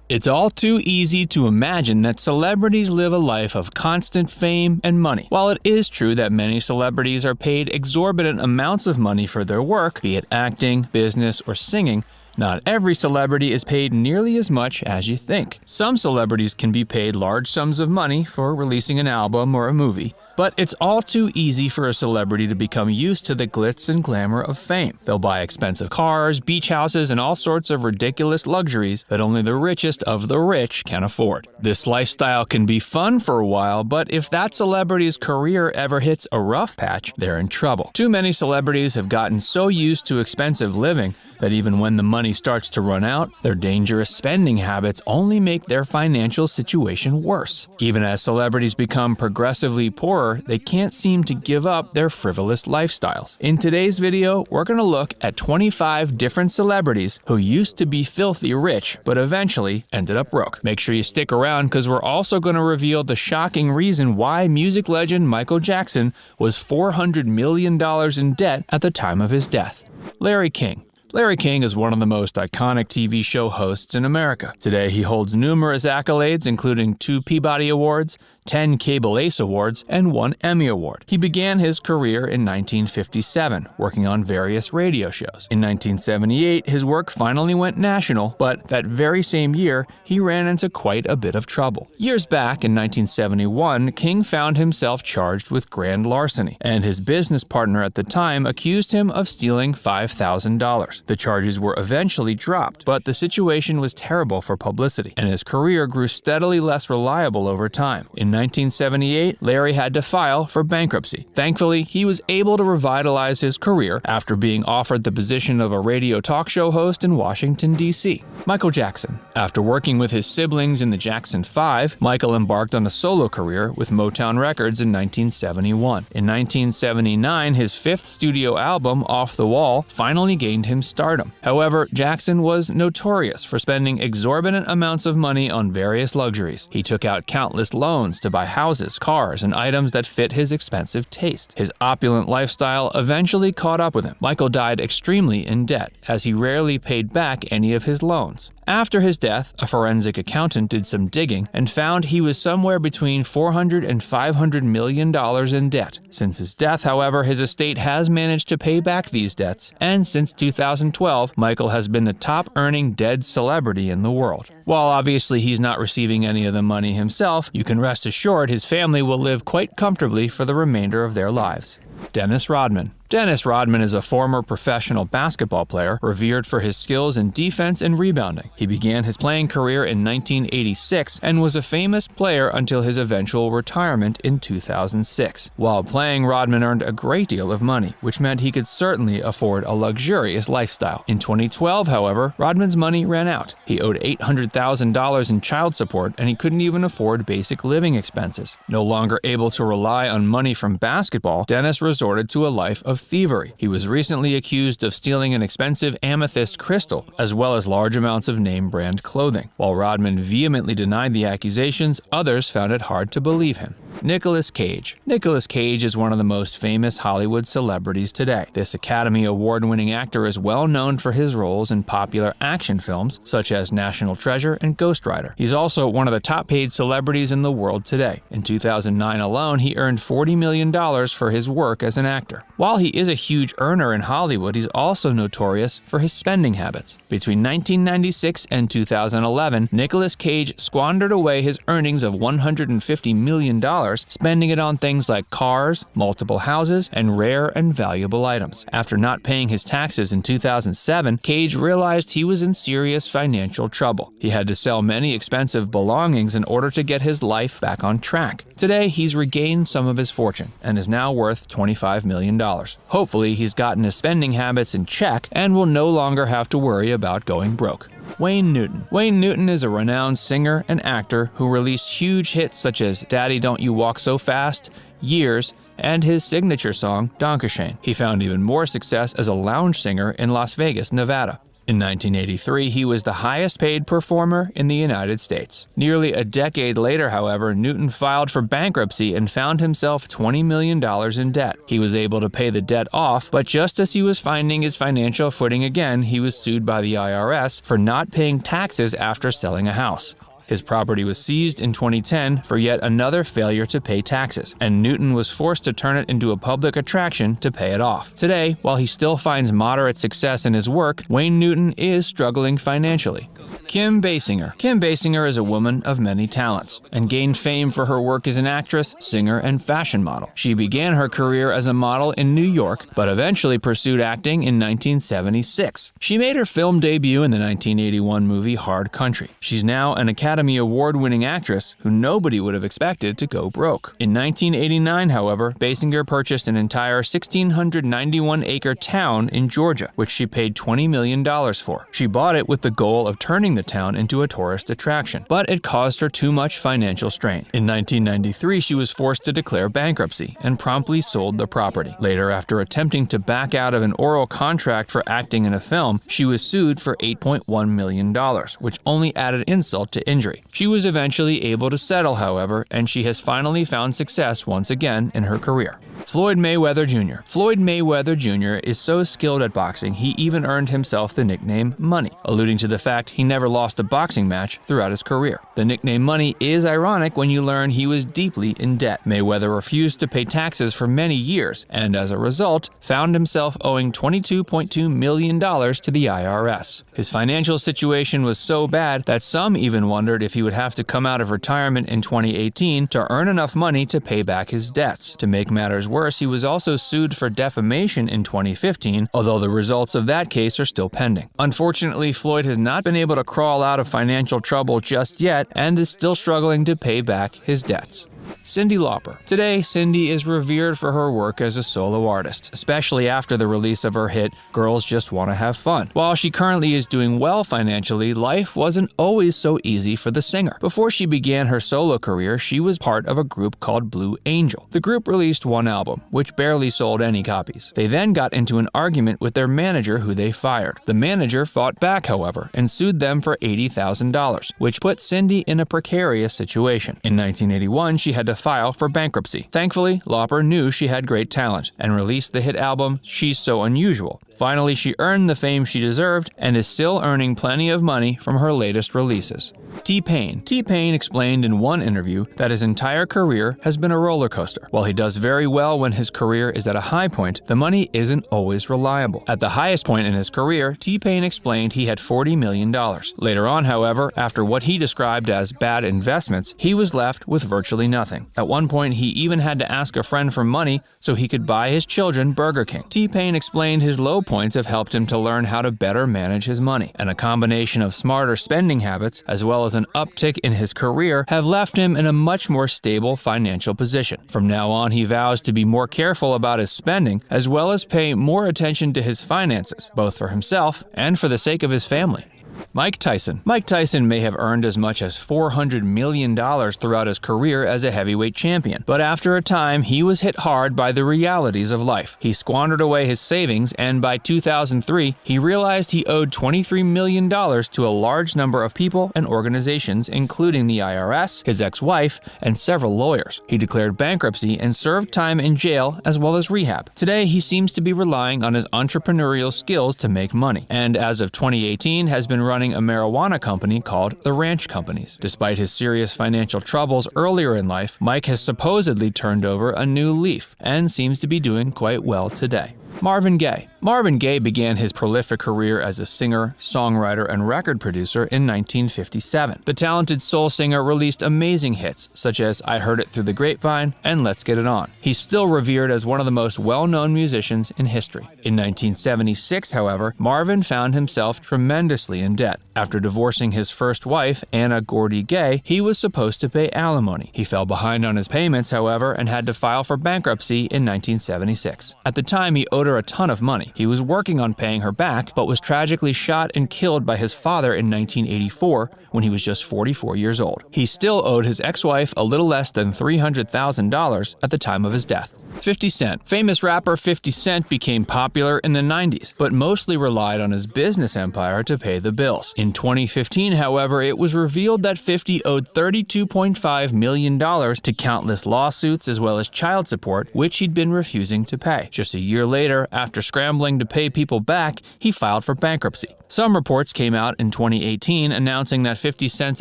It's all too easy to imagine that celebrities live a life of constant fame and money. While it is true that many celebrities are paid exorbitant amounts of money for their work, be it acting, business, or singing, not every celebrity is paid nearly as much as you think. Some celebrities can be paid large sums of money for releasing an album or a movie, but it's all too easy for a celebrity to become used to the glitz and glamour of fame. They'll buy expensive cars, beach houses, and all sorts of ridiculous luxuries that only the richest of the rich can afford. This lifestyle can be fun for a while, but if that celebrity's career ever hits a rough patch, they're in trouble. Too many celebrities have gotten so used to expensive living that even when the money starts to run out, their dangerous spending habits only make their financial situation worse. Even as celebrities become progressively poorer, they can't seem to give up their frivolous lifestyles. In today's video, we're going to look at 25 different celebrities who used to be filthy rich, but eventually ended up broke. Make sure you stick around because we're also going to reveal the shocking reason why music legend Michael Jackson was $400 million in debt at the time of his death. Larry King. Larry King is one of the most iconic TV show hosts in America. Today, he holds numerous accolades, including 2 Peabody Awards, 10 Cable Ace Awards, and 1 Emmy Award. He began his career in 1957, working on various radio shows. In 1978, his work finally went national, but that very same year, he ran into quite a bit of trouble. Years back, in 1971, King found himself charged with grand larceny, and his business partner at the time accused him of stealing $5,000. The charges were eventually dropped, but the situation was terrible for publicity, and his career grew steadily less reliable over time. In 1978, Larry had to file for bankruptcy. Thankfully, he was able to revitalize his career after being offered the position of a radio talk show host in Washington, D.C. Michael Jackson. After working with his siblings in the Jackson 5, Michael embarked on a solo career with Motown Records in 1971. In 1979, his 5th studio album, Off the Wall, finally gained him stardom. However, Jackson was notorious for spending exorbitant amounts of money on various luxuries. He took out countless loans to buy houses, cars, and items that fit his expensive taste. His opulent lifestyle eventually caught up with him. Michael died extremely in debt, as he rarely paid back any of his loans. After his death, a forensic accountant did some digging and found he was somewhere between $400 and $500 million in debt. Since his death, however, his estate has managed to pay back these debts, and since 2012, Michael has been the top-earning dead celebrity in the world. While obviously he's not receiving any of the money himself, you can rest assured his family will live quite comfortably for the remainder of their lives. Dennis Rodman. Dennis Rodman is a former professional basketball player revered for his skills in defense and rebounding. He began his playing career in 1986 and was a famous player until his eventual retirement in 2006. While playing, Rodman earned a great deal of money, which meant he could certainly afford a luxurious lifestyle. In 2012, however, Rodman's money ran out. He owed $800,000 in child support and he couldn't even afford basic living expenses. No longer able to rely on money from basketball, Dennis resorted to a life of thievery. He was recently accused of stealing an expensive amethyst crystal, as well as large amounts of name-brand clothing. While Rodman vehemently denied the accusations, others found it hard to believe him. Nicolas Cage. Nicolas Cage is one of the most famous Hollywood celebrities today. This Academy Award-winning actor is well known for his roles in popular action films such as National Treasure and Ghost Rider. He's also one of the top-paid celebrities in the world today. In 2009 alone, he earned $40 million for his work as an actor. While he is a huge earner in Hollywood, he's also notorious for his spending habits. Between 1996 and 2011, Nicolas Cage squandered away his earnings of $150 million, spending it on things like cars, multiple houses, and rare and valuable items. After not paying his taxes in 2007, Cage realized he was in serious financial trouble. He had to sell many expensive belongings in order to get his life back on track. Today, he's regained some of his fortune and is now worth $25 million. Hopefully, he's gotten his spending habits in check and will no longer have to worry about going broke. Wayne Newton. Wayne Newton is a renowned singer and actor who released huge hits such as Daddy Don't You Walk So Fast, Years, and his signature song, Dankeschön. He found even more success as a lounge singer in Las Vegas, Nevada. In 1983, he was the highest-paid performer in the United States. Nearly a decade later, however, Newton filed for bankruptcy and found himself $20 million in debt. He was able to pay the debt off, but just as he was finding his financial footing again, he was sued by the IRS for not paying taxes after selling a house. His property was seized in 2010 for yet another failure to pay taxes, and Newton was forced to turn it into a public attraction to pay it off. Today, while he still finds moderate success in his work, Wayne Newton is struggling financially. Kim Basinger. Kim Basinger is a woman of many talents and gained fame for her work as an actress, singer, and fashion model. She began her career as a model in New York, but eventually pursued acting in 1976. She made her film debut in the 1981 movie Hard Country. She's now an Academy Award-winning actress who nobody would have expected to go broke. In 1989, however, Basinger purchased an entire 1,691-acre town in Georgia, which she paid $20 million for. She bought it with the goal of turning the town into a tourist attraction, but it caused her too much financial strain. In 1993, she was forced to declare bankruptcy and promptly sold the property. Later, after attempting to back out of an oral contract for acting in a film, she was sued for $8.1 million, which only added insult to injury. She was eventually able to settle, however, and she has finally found success once again in her career. Floyd Mayweather Jr. Floyd Mayweather Jr. is so skilled at boxing, he even earned himself the nickname Money, alluding to the fact he never lost a boxing match throughout his career. The nickname Money is ironic when you learn he was deeply in debt. Mayweather refused to pay taxes for many years, and as a result, found himself owing $22.2 million to the IRS. His financial situation was so bad that some even wondered if he would have to come out of retirement in 2018 to earn enough money to pay back his debts. To make matters worse, he was also sued for defamation in 2015, although the results of that case are still pending. Unfortunately, Floyd has not been able to crawl out of financial trouble just yet and is still struggling to pay back his debts. Cyndi Lauper. Today, Cyndi is revered for her work as a solo artist, especially after the release of her hit, Girls Just Wanna Have Fun. While she currently is doing well financially, life wasn't always so easy for the singer. Before she began her solo career, she was part of a group called Blue Angel. The group released one album, which barely sold any copies. They then got into an argument with their manager, who they fired. The manager fought back, however, and sued them for $80,000, which put Cyndi in a precarious situation. In 1981, she had to file for bankruptcy. Thankfully, Lauper knew she had great talent and released the hit album She's So Unusual. Finally, she earned the fame she deserved and is still earning plenty of money from her latest releases. T-Pain. T-Pain explained in one interview that his entire career has been a roller coaster. While he does very well when his career is at a high point, the money isn't always reliable. At the highest point in his career, T-Pain explained he had $40 million. Later on, however, after what he described as bad investments, he was left with virtually nothing. At one point, he even had to ask a friend for money so he could buy his children Burger King. T-Pain explained his low points have helped him to learn how to better manage his money, and a combination of smarter spending habits as well as an uptick in his career have left him in a much more stable financial position. From now on, he vows to be more careful about his spending as well as pay more attention to his finances, both for himself and for the sake of his family. Mike Tyson. Mike Tyson may have earned as much as $400 million throughout his career as a heavyweight champion, but after a time, he was hit hard by the realities of life. He squandered away his savings, and by 2003, he realized he owed $23 million to a large number of people and organizations, including the IRS, his ex-wife, and several lawyers. He declared bankruptcy and served time in jail as well as rehab. Today, he seems to be relying on his entrepreneurial skills to make money, and as of 2018, has been running a marijuana company called the Ranch Companies. Despite his serious financial troubles earlier in life, Mike has supposedly turned over a new leaf and seems to be doing quite well today. Marvin Gaye. Marvin Gaye began his prolific career as a singer, songwriter, and record producer in 1957. The talented soul singer released amazing hits such as I Heard It Through the Grapevine and Let's Get It On. He's still revered as one of the most well-known musicians in history. In 1976, however, Marvin found himself tremendously in debt. After divorcing his first wife, Anna Gordy Gaye, he was supposed to pay alimony. He fell behind on his payments, however, and had to file for bankruptcy in 1976. At the time, he owed her a ton of money, He was working on paying her back, but was tragically shot and killed by his father in 1984 when he was just 44 years old. He still owed his ex-wife a little less than $300,000 at the time of his death. 50 Cent. Famous rapper 50 Cent became popular in the 90s, but mostly relied on his business empire to pay the bills. In 2015, however, it was revealed that 50 owed $32.5 million to countless lawsuits as well as child support, which he'd been refusing to pay. Just a year later, after scrambling to pay people back, he filed for bankruptcy. Some reports came out in 2018 announcing that 50 Cent's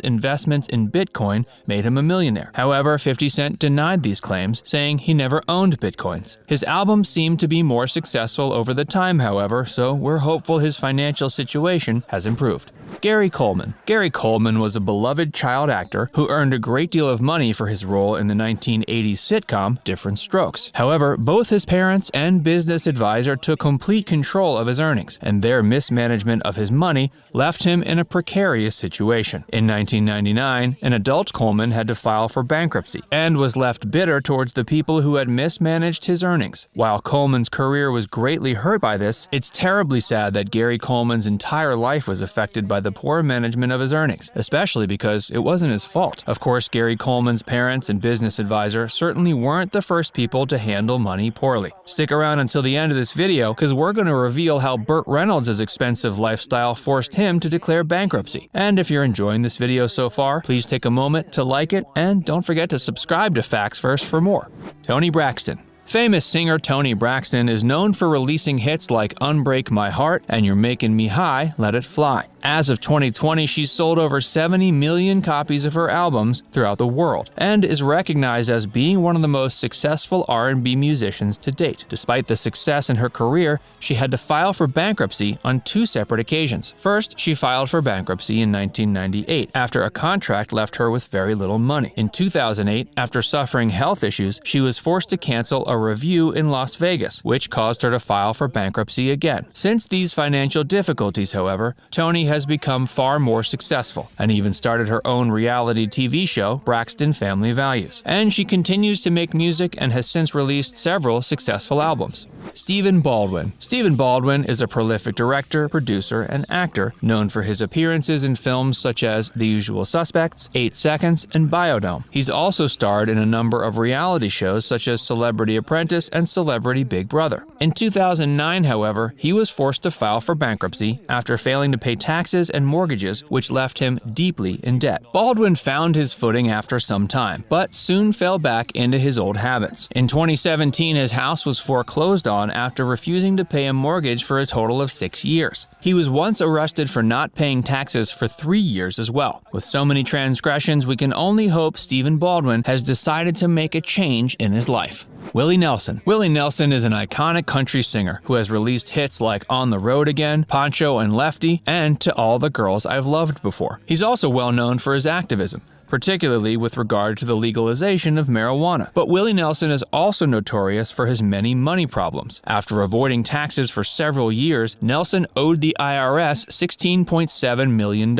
investments in Bitcoin made him a millionaire. However, 50 Cent denied these claims, saying he never owned Bitcoins. His albums seemed to be more successful over the time, however, so we're hopeful his financial situation has improved. Gary Coleman. Gary Coleman was a beloved child actor who earned a great deal of money for his role in the 1980s sitcom Different Strokes. However, both his parents and business advisor took complete control of his earnings, and their mismanagement of his money left him in a precarious situation. In 1999, an adult Coleman had to file for bankruptcy and was left bitter towards the people who had mismanaged his earnings. While Coleman's career was greatly hurt by this, it's terribly sad that Gary Coleman's entire life was affected by the poor management of his earnings, especially because it wasn't his fault. Of course, Gary Coleman's parents and business advisor certainly weren't the first people to handle money poorly. Stick around until the end of this video, because we're going to reveal how Bert Reynolds' expensive lifestyle forced him to declare bankruptcy. And if you're enjoying this video so far, please take a moment to like it, and don't forget to subscribe to Facts First for more. Toni Braxton. Famous singer Toni Braxton is known for releasing hits like Unbreak My Heart and You're Making Me High, Let It Fly. As of 2020, she's sold over 70 million copies of her albums throughout the world and is recognized as being one of the most successful R&B musicians to date. Despite the success in her career, she had to file for bankruptcy on two separate occasions. First, she filed for bankruptcy in 1998 after a contract left her with very little money. In 2008, after suffering health issues, she was forced to cancel a review in Las Vegas, which caused her to file for bankruptcy again. Since these financial difficulties, however, Toni has become far more successful and even started her own reality TV show, Braxton Family Values. And she continues to make music and has since released several successful albums. Stephen Baldwin. Stephen Baldwin is a prolific director, producer, and actor known for his appearances in films such as The Usual Suspects, 8 Seconds, and Biodome. He's also starred in a number of reality shows such as Celebrity Apprentice and Celebrity Big Brother. In 2009, however, he was forced to file for bankruptcy after failing to pay taxes and mortgages, which left him deeply in debt. Baldwin found his footing after some time, but soon fell back into his old habits. In 2017, his house was foreclosed on after refusing to pay a mortgage for a total of 6 years. He was once arrested for not paying taxes for 3 years as well. With so many transgressions, we can only hope Stephen Baldwin has decided to make a change in his life. Willie Nelson. Willie Nelson is an iconic country singer who has released hits like On the Road Again, Poncho and Lefty, and To All the Girls I've Loved Before. He's also well known for his activism, particularly with regard to the legalization of marijuana. But Willie Nelson is also notorious for his many money problems. After avoiding taxes for several years, Nelson owed the IRS $16.7 million.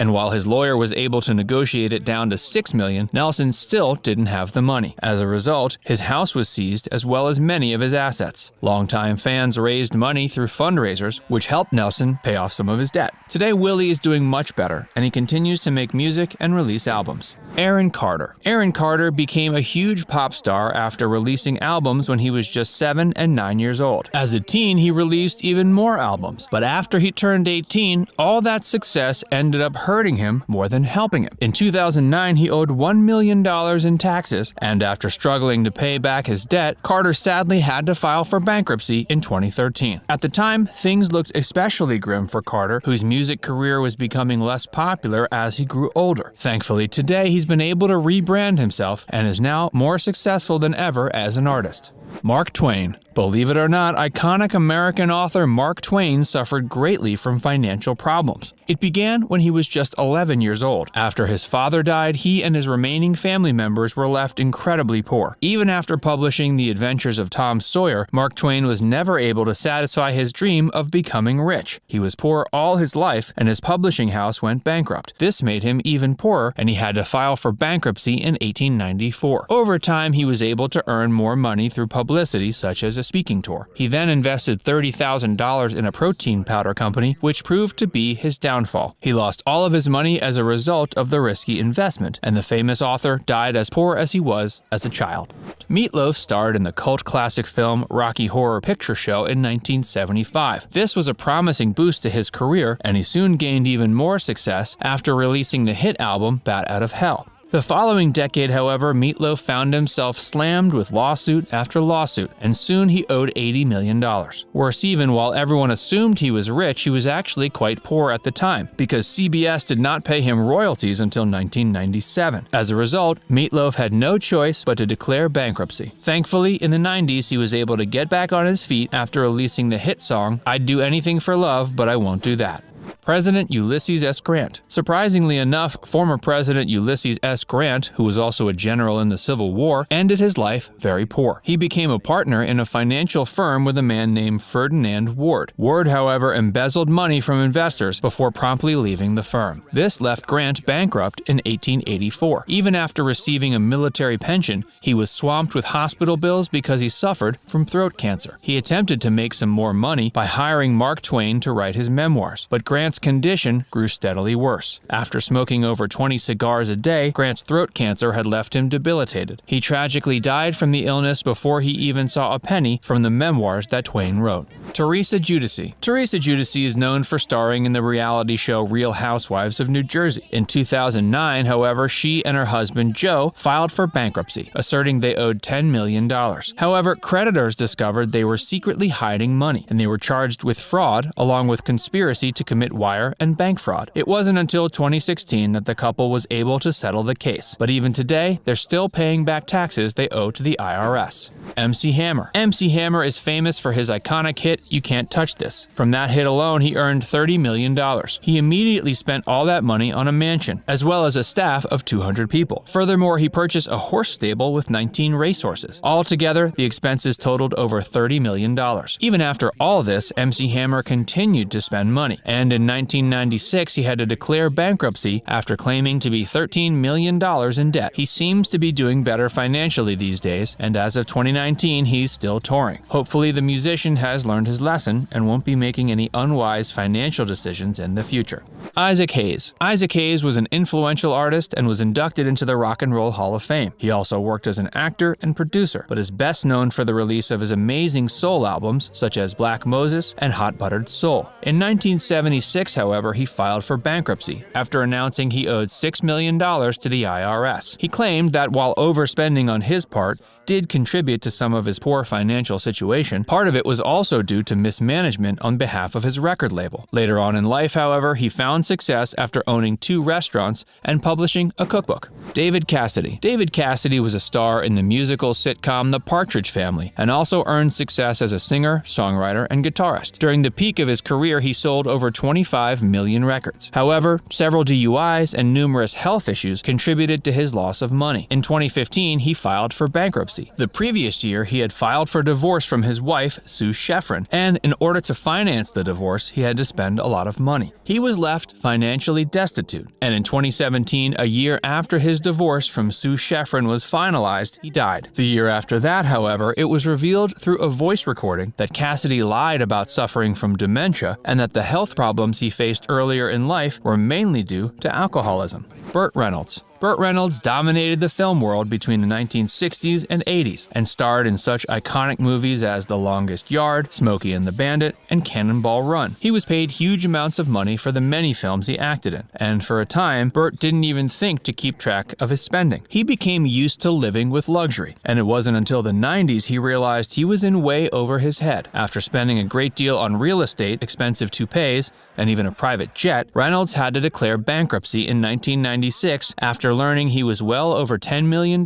And while his lawyer was able to negotiate it down to $6 million, Nelson still didn't have the money. As a result, his house was seized as well as many of his assets. Longtime fans raised money through fundraisers, which helped Nelson pay off some of his debt. Today, Willie is doing much better, and he continues to make music and release albums. Aaron Carter. Aaron Carter became a huge pop star after releasing albums when he was just 7 and 9 years old. As a teen, he released even more albums, but after he turned 18, all that success ended up hurting him more than helping him. In 2009, he owed $1 million in taxes, and after struggling to pay back his debt, Carter sadly had to file for bankruptcy in 2013. At the time, things looked especially grim for Carter, whose music career was becoming less popular as he grew older. Thankfully, today he's been able to rebrand himself and is now more successful than ever as an artist. Mark Twain. Believe it or not, iconic American author Mark Twain suffered greatly from financial problems. It began when he was just 11 years old. After his father died, he and his remaining family members were left incredibly poor. Even after publishing The Adventures of Tom Sawyer, Mark Twain was never able to satisfy his dream of becoming rich. He was poor all his life, and his publishing house went bankrupt. This made him even poorer, and he had to file for bankruptcy in 1894. Over time, he was able to earn more money through publicity, such as a speaking tour. He then invested $30,000 in a protein powder company, which proved to be his downfall. He lost all of his money as a result of the risky investment, and the famous author died as poor as he was as a child. Meatloaf starred in the cult classic film Rocky Horror Picture Show in 1975. This was a promising boost to his career, and he soon gained even more success after releasing the hit album Bat Out of Hell. The following decade, however, Meatloaf found himself slammed with lawsuit after lawsuit, and soon he owed $80 million. Worse even, while everyone assumed he was rich, he was actually quite poor at the time, because CBS did not pay him royalties until 1997. As a result, Meatloaf had no choice but to declare bankruptcy. Thankfully, in the 90s, he was able to get back on his feet after releasing the hit song, "I'd Do Anything for Love, But I Won't Do That." President Ulysses S. Grant. Surprisingly enough, former President Ulysses S. Grant, who was also a general in the Civil War, ended his life very poor. He became a partner in a financial firm with a man named Ferdinand Ward. Ward, however, embezzled money from investors before promptly leaving the firm. This left Grant bankrupt in 1884. Even after receiving a military pension, he was swamped with hospital bills because he suffered from throat cancer. He attempted to make some more money by hiring Mark Twain to write his memoirs, but Grant's condition grew steadily worse. After smoking over 20 cigars a day, Grant's throat cancer had left him debilitated. He tragically died from the illness before he even saw a penny from the memoirs that Twain wrote. Teresa Giudice. Teresa Giudice is known for starring in the reality show Real Housewives of New Jersey. In 2009, however, she and her husband Joe filed for bankruptcy, asserting they owed $10 million. However, creditors discovered they were secretly hiding money, and they were charged with fraud along with conspiracy to commit wire and bank fraud. It wasn't until 2016 that the couple was able to settle the case, but even today, they're still paying back taxes they owe to the IRS. MC Hammer. MC Hammer is famous for his iconic hit, "You Can't Touch This." From that hit alone, he earned $30 million. He immediately spent all that money on a mansion, as well as a staff of 200 people. Furthermore, he purchased a horse stable with 19 racehorses. Altogether, the expenses totaled over $30 million. Even after all this, MC Hammer continued to spend money, and in 1996, he had to declare bankruptcy after claiming to be $13 million in debt. He seems to be doing better financially these days, and as of 2019, he's still touring. Hopefully, the musician has learned his lesson and won't be making any unwise financial decisions in the future. Isaac Hayes. Isaac Hayes was an influential artist and was inducted into the Rock and Roll Hall of Fame. He also worked as an actor and producer, but is best known for the release of his amazing soul albums such as Black Moses and Hot Buttered Soul. In 1976, however, he filed for bankruptcy after announcing he owed $6 million to the IRS. He claimed that while overspending on his part did contribute to some of his poor financial situation, part of it was also due to mismanagement on behalf of his record label. Later on in life, however, he found success after owning 2 restaurants and publishing a cookbook. David Cassidy. David Cassidy was a star in the musical sitcom The Partridge Family and also earned success as a singer, songwriter, and guitarist. During the peak of his career, he sold over 25 million records. However, several DUIs and numerous health issues contributed to his loss of money. In 2015, he filed for bankruptcy. The previous year, he had filed for divorce from his wife, Sue Sheffrin, and in order to finance the divorce, he had to spend a lot of money. He was left financially destitute, and in 2017, a year after his divorce from Sue Sheffrin was finalized, he died. The year after that, however, it was revealed through a voice recording that Cassidy lied about suffering from dementia and that the health problems he faced earlier in life were mainly due to alcoholism. Bert Reynolds. Bert Reynolds dominated the film world between the 1960s and 80s and starred in such iconic movies as The Longest Yard, Smokey and the Bandit, and Cannonball Run. He was paid huge amounts of money for the many films he acted in, and for a time, Bert didn't even think to keep track of his spending. He became used to living with luxury, and it wasn't until the 90s he realized he was in way over his head. After spending a great deal on real estate, expensive toupees, and even a private jet, Reynolds had to declare bankruptcy in 1996 after learning he was well over $10 million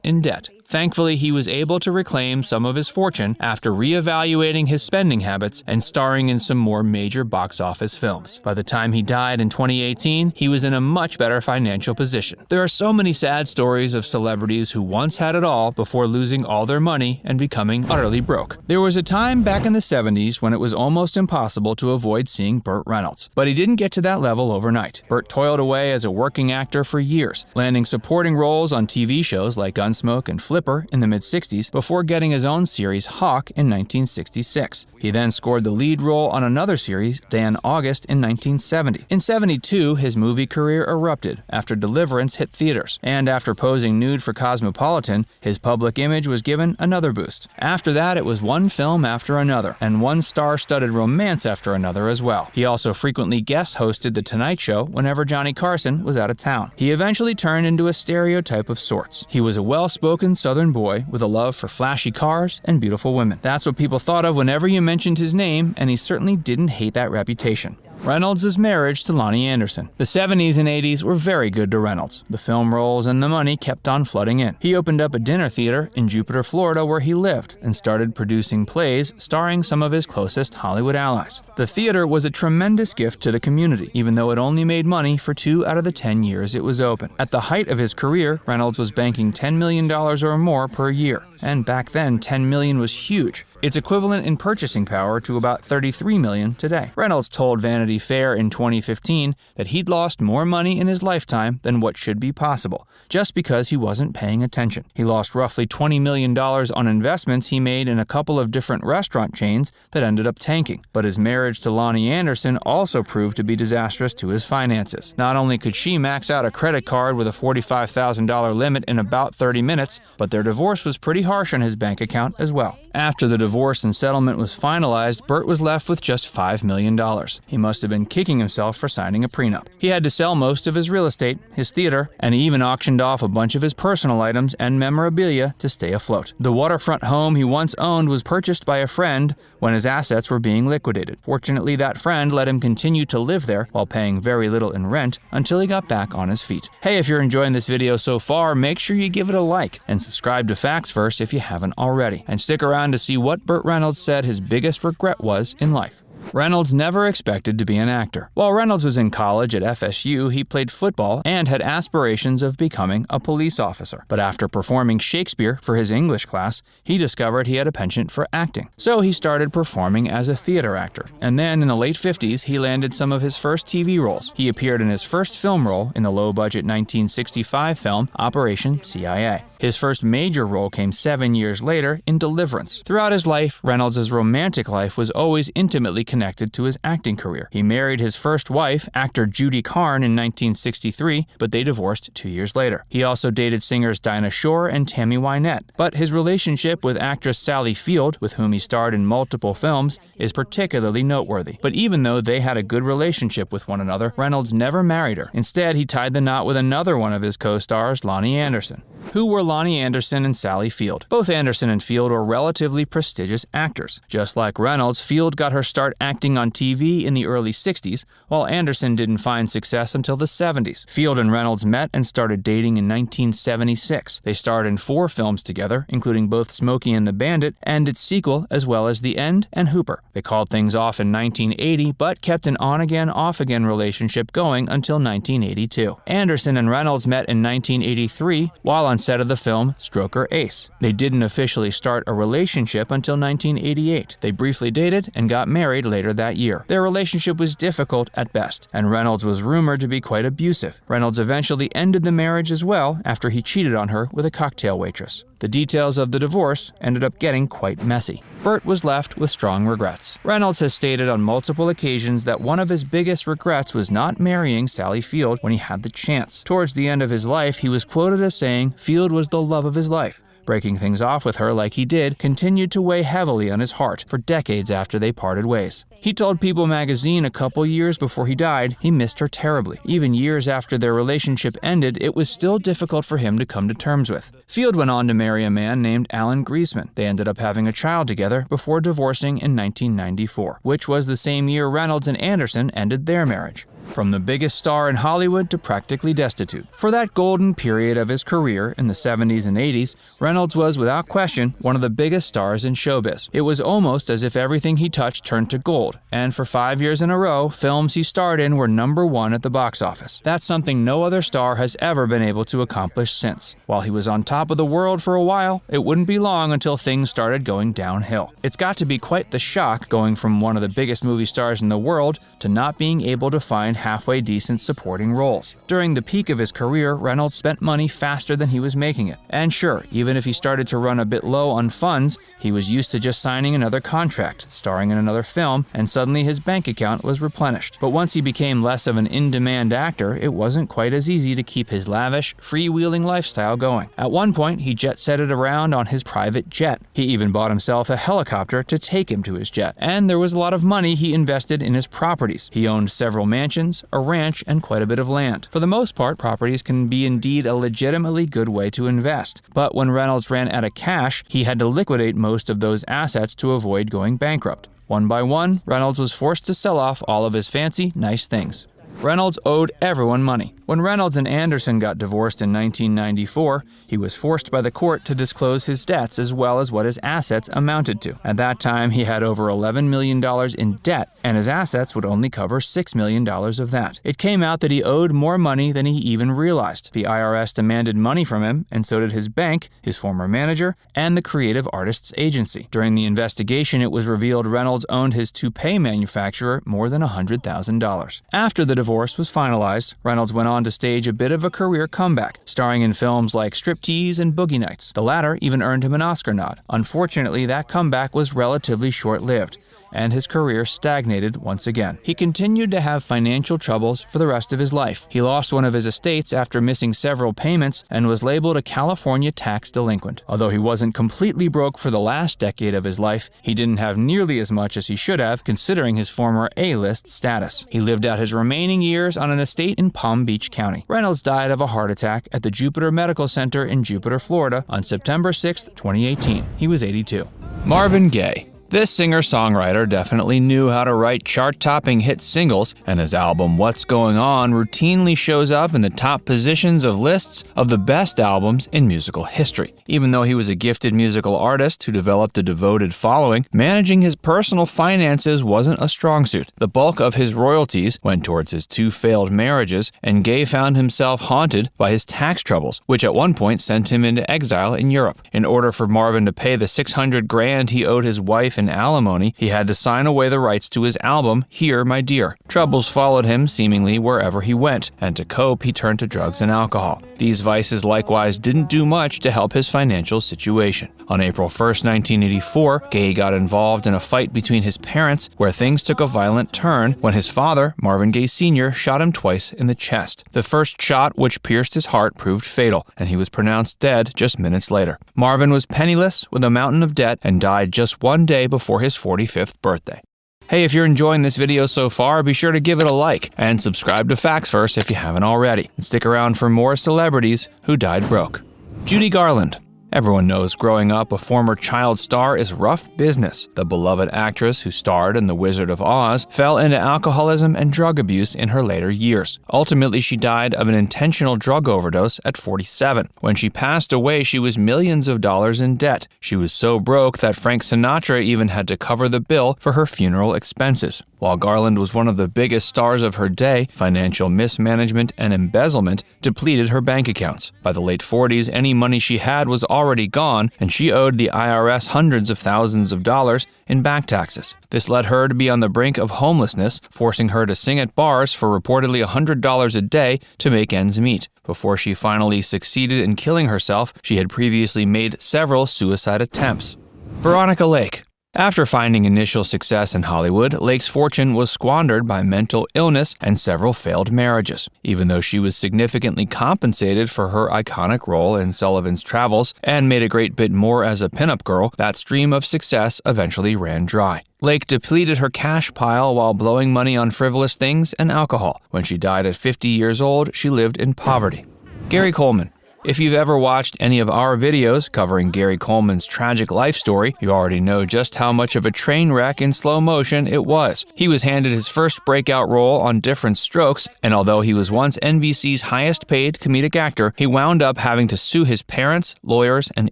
in debt. Thankfully, he was able to reclaim some of his fortune after reevaluating his spending habits and starring in some more major box office films. By the time he died in 2018, he was in a much better financial position. There are so many sad stories of celebrities who once had it all before losing all their money and becoming utterly broke. There was a time back in the 70s when it was almost impossible to avoid seeing Burt Reynolds, but he didn't get to that level overnight. Burt toiled away as a working actor for years, landing supporting roles on TV shows like Gunsmoke and Flip Flipper in the mid-60s before getting his own series Hawk in 1966. He then scored the lead role on another series, Dan August, in 1970. In 72, his movie career erupted after Deliverance hit theaters, and after posing nude for Cosmopolitan, his public image was given another boost. After that, it was one film after another, and one star-studded romance after another as well. He also frequently guest hosted The Tonight Show whenever Johnny Carson was out of town. He eventually turned into a stereotype of sorts. He was a well-spoken Southern boy with a love for flashy cars and beautiful women. That's what people thought of whenever you mentioned his name, and he certainly didn't hate that reputation. Reynolds' marriage to Lonnie Anderson. The 70s and 80s were very good to Reynolds. The film roles and the money kept on flooding in. He opened up a dinner theater in Jupiter, Florida, where he lived, and started producing plays starring some of his closest Hollywood allies. The theater was a tremendous gift to the community, even though it only made money for 2 out of the 10 years it was open. At the height of his career, Reynolds was banking $10 million or more per year, and back then $10 million was huge. It's equivalent in purchasing power to about $33 million today. Reynolds told Vanity Fair in 2015 that he'd lost more money in his lifetime than what should be possible, just because he wasn't paying attention. He lost roughly $20 million on investments he made in a couple of different restaurant chains that ended up tanking. But his marriage to Lonnie Anderson also proved to be disastrous to his finances. Not only could she max out a credit card with a $45,000 limit in about 30 minutes, but their divorce was pretty harsh on his bank account as well. After the divorce and settlement was finalized, Bert was left with just $5 million. He must have been kicking himself for signing a prenup. He had to sell most of his real estate, his theater, and he even auctioned off a bunch of his personal items and memorabilia to stay afloat. The waterfront home he once owned was purchased by a friend when his assets were being liquidated. Fortunately, that friend let him continue to live there while paying very little in rent until he got back on his feet. Hey, if you're enjoying this video so far, make sure you give it a like and subscribe to Factsverse if you haven't already. And stick around to see what Bert Reynolds said his biggest regret was in life. Reynolds never expected to be an actor. While Reynolds was in college at FSU, he played football and had aspirations of becoming a police officer. But after performing Shakespeare for his English class, he discovered he had a penchant for acting. So he started performing as a theater actor. And then in the late 50s, he landed some of his first TV roles. He appeared in his first film role in the low-budget 1965 film Operation CIA. His first major role came 7 years later in Deliverance. Throughout his life, Reynolds' romantic life was always intimately connected to his acting career. He married his first wife, actor Judy Carn, in 1963, but they divorced 2 years later. He also dated singers Dinah Shore and Tammy Wynette, but his relationship with actress Sally Field, with whom he starred in multiple films, is particularly noteworthy. But even though they had a good relationship with one another, Reynolds never married her. Instead, he tied the knot with another one of his co-stars, Lonnie Anderson. Who were Lonnie Anderson and Sally Field? Both Anderson and Field were relatively prestigious actors. Just like Reynolds, Field got her start acting on TV in the early 60s, while Anderson didn't find success until the 70s. Field and Reynolds met and started dating in 1976. They starred in 4 films together, including both Smokey and the Bandit and its sequel, as well as The End and Hooper. They called things off in 1980, but kept an on-again, off-again relationship going until 1982. Anderson and Reynolds met in 1983 while on set of the film Stroker Ace. They didn't officially start a relationship until 1988. They briefly dated and got married later that year. Their relationship was difficult at best, and Reynolds was rumored to be quite abusive. Reynolds eventually ended the marriage as well after he cheated on her with a cocktail waitress. The details of the divorce ended up getting quite messy. Bert was left with strong regrets. Reynolds has stated on multiple occasions that one of his biggest regrets was not marrying Sally Field when he had the chance. Towards the end of his life, he was quoted as saying Field was the love of his life. Breaking things off with her like he did continued to weigh heavily on his heart for decades after they parted ways. He told People magazine a couple years before he died he missed her terribly. Even years after their relationship ended, it was still difficult for him to come to terms with. Field went on to marry a man named Alan Griezmann. They ended up having a child together before divorcing in 1994, which was the same year Reynolds and Anderson ended their marriage. From the biggest star in Hollywood to practically destitute. For that golden period of his career in the 70s and 80s, Reynolds was, without question, one of the biggest stars in showbiz. It was almost as if everything he touched turned to gold, and for 5 years in a row, films he starred in were #1 at the box office. That's something no other star has ever been able to accomplish since. While he was on top of the world for a while, it wouldn't be long until things started going downhill. It's got to be quite the shock going from one of the biggest movie stars in the world to not being able to find halfway decent supporting roles. During the peak of his career, Reynolds spent money faster than he was making it. And sure, even if he started to run a bit low on funds, he was used to just signing another contract, starring in another film, and suddenly his bank account was replenished. But once he became less of an in-demand actor, it wasn't quite as easy to keep his lavish, freewheeling lifestyle going. At one point, he jet-setted around on his private jet. He even bought himself a helicopter to take him to his jet. And there was a lot of money he invested in his properties. He owned several mansions, a ranch, and quite a bit of land. For the most part, properties can be indeed a legitimately good way to invest. But when Reynolds ran out of cash, he had to liquidate most of those assets to avoid going bankrupt. One by one, Reynolds was forced to sell off all of his fancy, nice things. Reynolds owed everyone money. When Reynolds and Anderson got divorced in 1994, he was forced by the court to disclose his debts as well as what his assets amounted to. At that time, he had over $11 million in debt, and his assets would only cover $6 million of that. It came out that he owed more money than he even realized. The IRS demanded money from him, and so did his bank, his former manager, and the Creative Artists Agency. During the investigation, it was revealed Reynolds owned his toupee manufacturer more than $100,000. After the divorce was finalized, Reynolds went on to stage a bit of a career comeback, starring in films like Striptease and Boogie Nights. The latter even earned him an Oscar nod. Unfortunately, that comeback was relatively short-lived, and his career stagnated once again. He continued to have financial troubles for the rest of his life. He lost one of his estates after missing several payments and was labeled a California tax delinquent. Although he wasn't completely broke for the last decade of his life, he didn't have nearly as much as he should have considering his former A-list status. He lived out his remaining years on an estate in Palm Beach County. Reynolds died of a heart attack at the Jupiter Medical Center in Jupiter, Florida on September 6, 2018. He was 82. Marvin Gaye. This singer-songwriter definitely knew how to write chart-topping hit singles, and his album What's Going On routinely shows up in the top positions of lists of the best albums in musical history. Even though he was a gifted musical artist who developed a devoted following, managing his personal finances wasn't a strong suit. The bulk of his royalties went towards his 2 failed marriages, and Gaye found himself haunted by his tax troubles, which at one point sent him into exile in Europe. In order for Marvin to pay the $600,000 he owed his wife in alimony, he had to sign away the rights to his album, Here, My Dear. Troubles followed him seemingly wherever he went, and to cope, he turned to drugs and alcohol. These vices likewise didn't do much to help his financial situation. On April 1, 1984, Gaye got involved in a fight between his parents where things took a violent turn when his father, Marvin Gaye Sr., shot him twice in the chest. The first shot, which pierced his heart, proved fatal, and he was pronounced dead just minutes later. Marvin was penniless with a mountain of debt and died just one day before his 45th birthday. Hey, if you're enjoying this video so far, be sure to give it a like and subscribe to Facts First if you haven't already. And stick around for more celebrities who died broke. Judy Garland. Everyone knows growing up a former child star is rough business. The beloved actress who starred in The Wizard of Oz fell into alcoholism and drug abuse in her later years. Ultimately, she died of an intentional drug overdose at 47. When she passed away, she was millions of dollars in debt. She was so broke that Frank Sinatra even had to cover the bill for her funeral expenses. While Garland was one of the biggest stars of her day, financial mismanagement and embezzlement depleted her bank accounts. By the late 40s, any money she had was already gone, and she owed the IRS hundreds of thousands of dollars in back taxes. This led her to be on the brink of homelessness, forcing her to sing at bars for reportedly $100 a day to make ends meet. Before she finally succeeded in killing herself, she had previously made several suicide attempts. Veronica Lake. After finding initial success in Hollywood, Lake's fortune was squandered by mental illness and several failed marriages. Even though she was significantly compensated for her iconic role in Sullivan's Travels and made a great bit more as a pinup girl, that stream of success eventually ran dry. Lake depleted her cash pile while blowing money on frivolous things and alcohol. When she died at 50 years old, she lived in poverty. Gary Coleman. If you've ever watched any of our videos covering Gary Coleman's tragic life story, you already know just how much of a train wreck in slow motion it was. He was handed his first breakout role on Different Strokes, and although he was once NBC's highest-paid comedic actor, he wound up having to sue his parents, lawyers, and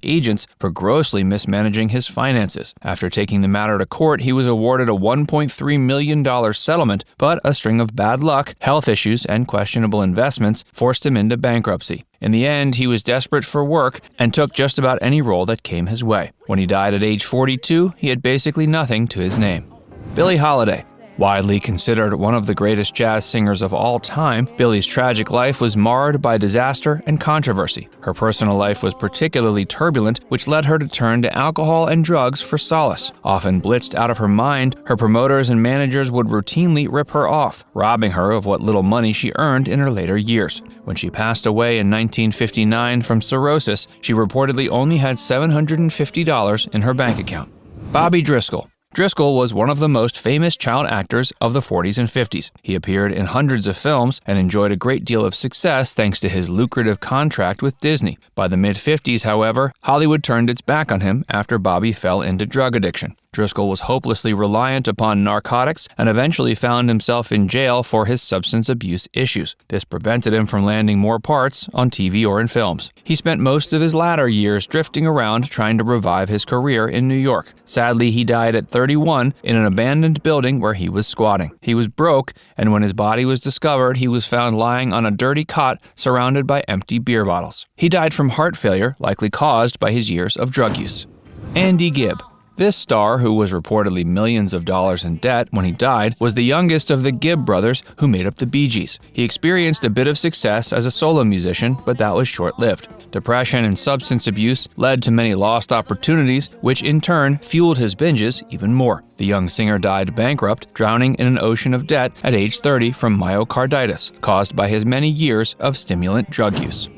agents for grossly mismanaging his finances. After taking the matter to court, he was awarded a $1.3 million settlement, but a string of bad luck, health issues, and questionable investments forced him into bankruptcy. In the end, he was desperate for work and took just about any role that came his way. When he died at age 42, he had basically nothing to his name. Billie Holiday. Widely considered one of the greatest jazz singers of all time, Billie's tragic life was marred by disaster and controversy. Her personal life was particularly turbulent, which led her to turn to alcohol and drugs for solace. Often blitzed out of her mind, her promoters and managers would routinely rip her off, robbing her of what little money she earned in her later years. When she passed away in 1959 from cirrhosis, she reportedly only had $750 in her bank account. Bobby Driscoll. Driscoll was one of the most famous child actors of the 40s and 50s. He appeared in hundreds of films and enjoyed a great deal of success thanks to his lucrative contract with Disney. By the mid-50s, however, Hollywood turned its back on him after Bobby fell into drug addiction. Driscoll was hopelessly reliant upon narcotics and eventually found himself in jail for his substance abuse issues. This prevented him from landing more parts on TV or in films. He spent most of his latter years drifting around trying to revive his career in New York. Sadly, he died at 31 in an abandoned building where he was squatting. He was broke, and when his body was discovered, he was found lying on a dirty cot surrounded by empty beer bottles. He died from heart failure, likely caused by his years of drug use. Andy Gibb. This star, who was reportedly millions of dollars in debt when he died, was the youngest of the Gibb brothers who made up the Bee Gees. He experienced a bit of success as a solo musician, but that was short-lived. Depression and substance abuse led to many lost opportunities, which in turn fueled his binges even more. The young singer died bankrupt, drowning in an ocean of debt at age 30 from myocarditis, caused by his many years of stimulant drug use.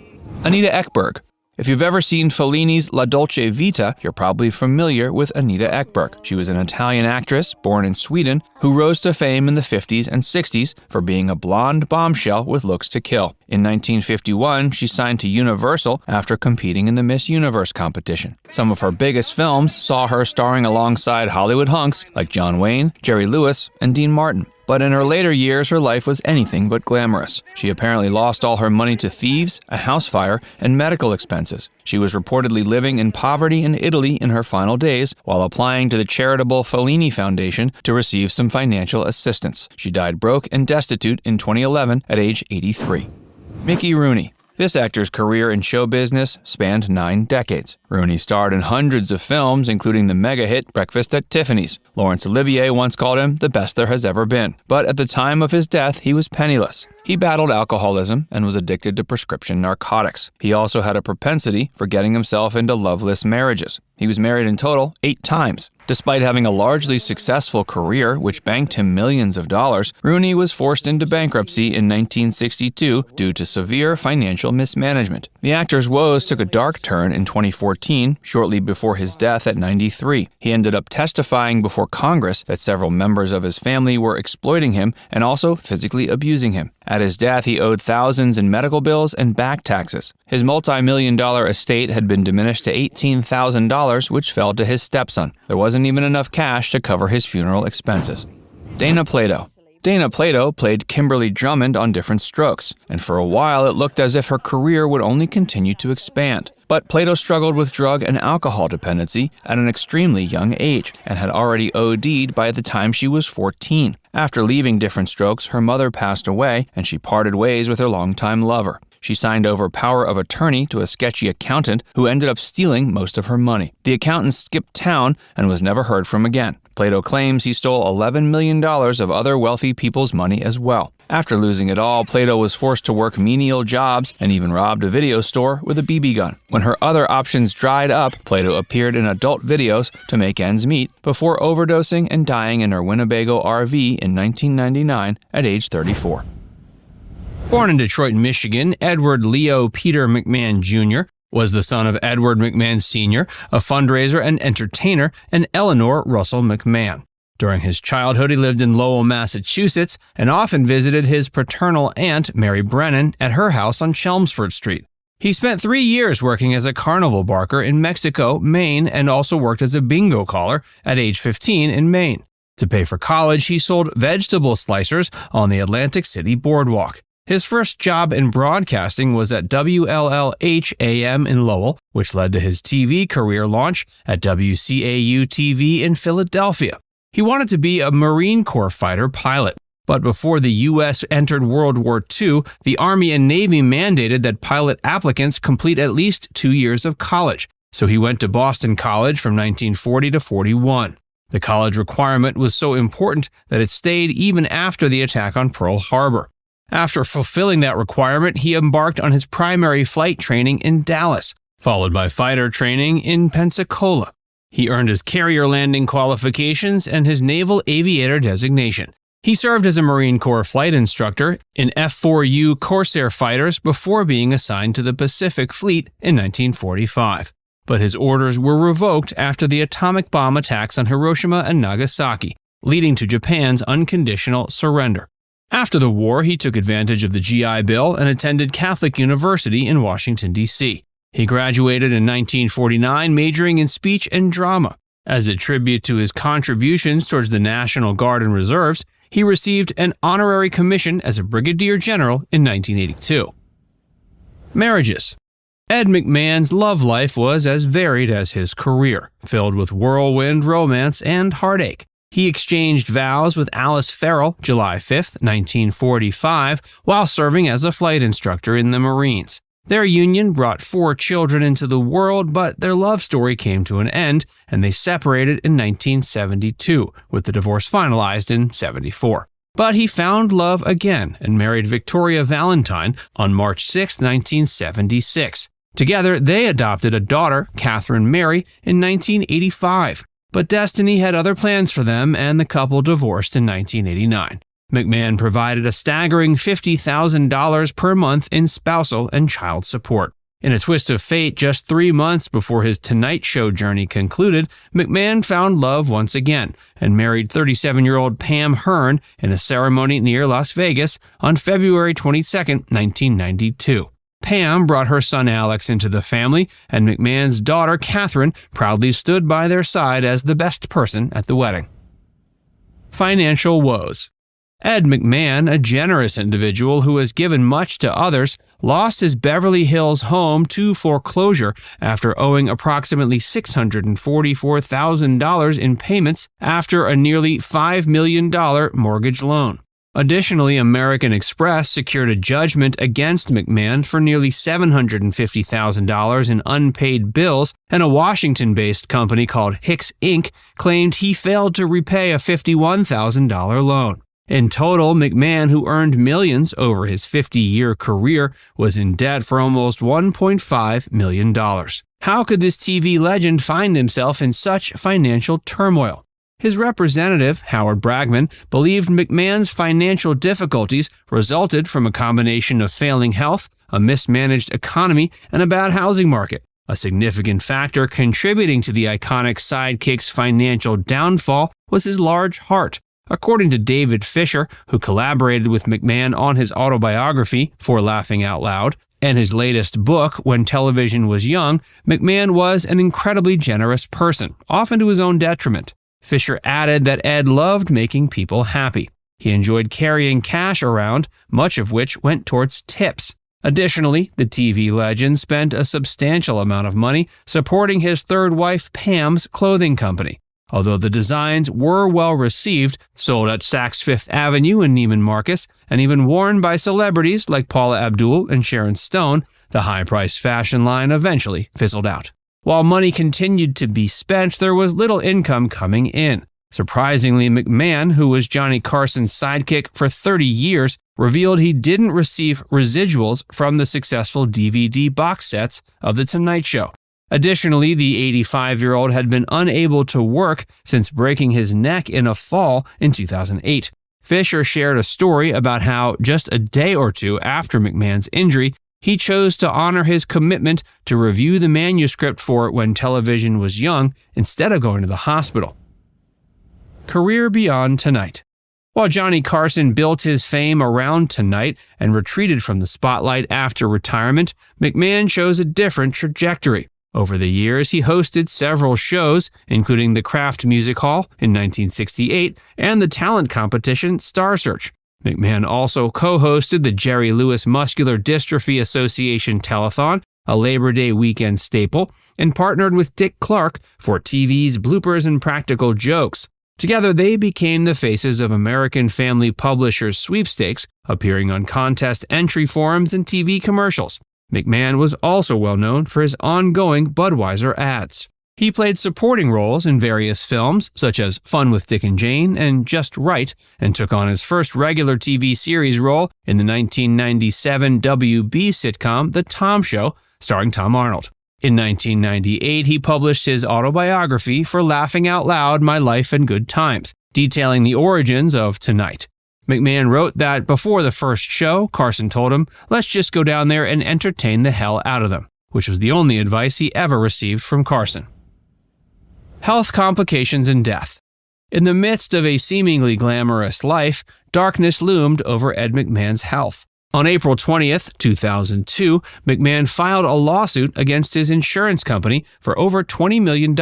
Anita Ekberg. If you've ever seen Fellini's La Dolce Vita, you're probably familiar with Anita Ekberg. She was an Italian actress born in Sweden who rose to fame in the 50s and 60s for being a blonde bombshell with looks to kill. In 1951, she signed to Universal after competing in the Miss Universe competition. Some of her biggest films saw her starring alongside Hollywood hunks like John Wayne, Jerry Lewis, and Dean Martin. But in her later years, her life was anything but glamorous. She apparently lost all her money to thieves, a house fire, and medical expenses. She was reportedly living in poverty in Italy in her final days while applying to the charitable Fellini Foundation to receive some financial assistance. She died broke and destitute in 2011 at age 83. Mickey Rooney. This actor's career in show business spanned 9 decades. Rooney starred in hundreds of films, including the mega hit Breakfast at Tiffany's. Laurence Olivier once called him the best there has ever been. But at the time of his death, he was penniless. He battled alcoholism and was addicted to prescription narcotics. He also had a propensity for getting himself into loveless marriages. He was married in total 8 times. Despite having a largely successful career, which banked him millions of dollars, Rooney was forced into bankruptcy in 1962 due to severe financial mismanagement. The actor's woes took a dark turn in 2014, shortly before his death at 93. He ended up testifying before Congress that several members of his family were exploiting him and also physically abusing him. At his death, he owed thousands in medical bills and back taxes. His multi-million-dollar estate had been diminished to $18,000, which fell to his stepson. There wasn't even enough cash to cover his funeral expenses. Dana Plato. Dana Plato played Kimberly Drummond on Different Strokes, and for a while it looked as if her career would only continue to expand. But Plato struggled with drug and alcohol dependency at an extremely young age and had already OD'd by the time she was 14. After leaving Different Strokes, her mother passed away and she parted ways with her longtime lover. She signed over power of attorney to a sketchy accountant who ended up stealing most of her money. The accountant skipped town and was never heard from again. Plato claims he stole $11 million of other wealthy people's money as well. After losing it all, Plato was forced to work menial jobs and even robbed a video store with a BB gun. When her other options dried up, Plato appeared in adult videos to make ends meet before overdosing and dying in her Winnebago RV in 1999 at age 34. Born in Detroit, Michigan, Edward Leo Peter McMahon Jr. was the son of Edward McMahon Sr., a fundraiser and entertainer, and Eleanor Russell McMahon. During his childhood, he lived in Lowell, Massachusetts, and often visited his paternal aunt, Mary Brennan, at her house on Chelmsford Street. He spent 3 years working as a carnival barker in Mexico, Maine, and also worked as a bingo caller at age 15 in Maine. To pay for college, he sold vegetable slicers on the Atlantic City Boardwalk. His first job in broadcasting was at WLLH-AM in Lowell, which led to his TV career launch at WCAU-TV in Philadelphia. He wanted to be a Marine Corps fighter pilot, but before the U.S. entered World War II, the Army and Navy mandated that pilot applicants complete at least 2 years of college, so he went to Boston College from 1940 to 41. The college requirement was so important that it stayed even after the attack on Pearl Harbor. After fulfilling that requirement, he embarked on his primary flight training in Dallas, followed by fighter training in Pensacola. He earned his carrier landing qualifications and his naval aviator designation. He served as a Marine Corps flight instructor in F-4U Corsair fighters before being assigned to the Pacific Fleet in 1945. But his orders were revoked after the atomic bomb attacks on Hiroshima and Nagasaki, leading to Japan's unconditional surrender. After the war, he took advantage of the GI Bill and attended Catholic University in Washington, D.C. He graduated in 1949, majoring in speech and drama. As a tribute to his contributions towards the National Guard and Reserves, he received an honorary commission as a brigadier general in 1982. Marriages. Ed McMahon's love life was as varied as his career, filled with whirlwind romance and heartache. He exchanged vows with Alice Farrell July 5, 1945, while serving as a flight instructor in the Marines. Their union brought 4 children into the world, but their love story came to an end, and they separated in 1972, with the divorce finalized in 1974. But he found love again and married Victoria Valentine on March 6, 1976. Together, they adopted a daughter, Catherine Mary, in 1985. But destiny had other plans for them, and the couple divorced in 1989. McMahon provided a staggering $50,000 per month in spousal and child support. In a twist of fate, just 3 months before his Tonight Show journey concluded, McMahon found love once again and married 37-year-old Pam Hearn in a ceremony near Las Vegas on February 22, 1992. Pam brought her son Alex into the family, and McMahon's daughter Catherine proudly stood by their side as the best person at the wedding. Financial woes. Ed McMahon, a generous individual who has given much to others, lost his Beverly Hills home to foreclosure after owing approximately $644,000 in payments after a nearly $5 million mortgage loan. Additionally, American Express secured a judgment against McMahon for nearly $750,000 in unpaid bills, and a Washington-based company called Hicks Inc. claimed he failed to repay a $51,000 loan. In total, McMahon, who earned millions over his 50-year career, was in debt for almost $1.5 million. How could this TV legend find himself in such financial turmoil? His representative, Howard Bragman, believed McMahon's financial difficulties resulted from a combination of failing health, a mismanaged economy, and a bad housing market. A significant factor contributing to the iconic sidekick's financial downfall was his large heart. According to David Fisher, who collaborated with McMahon on his autobiography, For Laughing Out Loud, and his latest book, When Television Was Young, McMahon was an incredibly generous person, often to his own detriment. Fisher added that Ed loved making people happy. He enjoyed carrying cash around, much of which went towards tips. Additionally, the TV legend spent a substantial amount of money supporting his third wife Pam's clothing company. Although the designs were well received, sold at Saks Fifth Avenue in Neiman Marcus, and even worn by celebrities like Paula Abdul and Sharon Stone, the high-priced fashion line eventually fizzled out. While money continued to be spent, there was little income coming in. Surprisingly, McMahon, who was Johnny Carson's sidekick for 30 years, revealed he didn't receive residuals from the successful DVD box sets of The Tonight Show. Additionally, the 85-year-old had been unable to work since breaking his neck in a fall in 2008. Fisher shared a story about how, just a day or two after McMahon's injury, he chose to honor his commitment to review the manuscript for When Television Was Young instead of going to the hospital. Career beyond Tonight. While Johnny Carson built his fame around Tonight and retreated from the spotlight after retirement, McMahon chose a different trajectory. Over the years, he hosted several shows, including the Kraft Music Hall in 1968 and the talent competition Star Search. McMahon also co-hosted the Jerry Lewis Muscular Dystrophy Association Telethon, a Labor Day weekend staple, and partnered with Dick Clark for TV's Bloopers and Practical Jokes. Together, they became the faces of American Family Publishers sweepstakes, appearing on contest entry forums and TV commercials. McMahon was also well known for his ongoing Budweiser ads. He played supporting roles in various films, such as Fun with Dick and Jane and Just Right, and took on his first regular TV series role in the 1997 WB sitcom The Tom Show, starring Tom Arnold. In 1998, he published his autobiography For Laughing Out Loud, My Life and Good Times, detailing the origins of Tonight. McMahon wrote that before the first show, Carson told him, "Let's just go down there and entertain the hell out of them," which was the only advice he ever received from Carson. Health complications and death. In the midst of a seemingly glamorous life, darkness loomed over Ed McMahon's health. On April 20th, 2002, McMahon filed a lawsuit against his insurance company for over $20 million,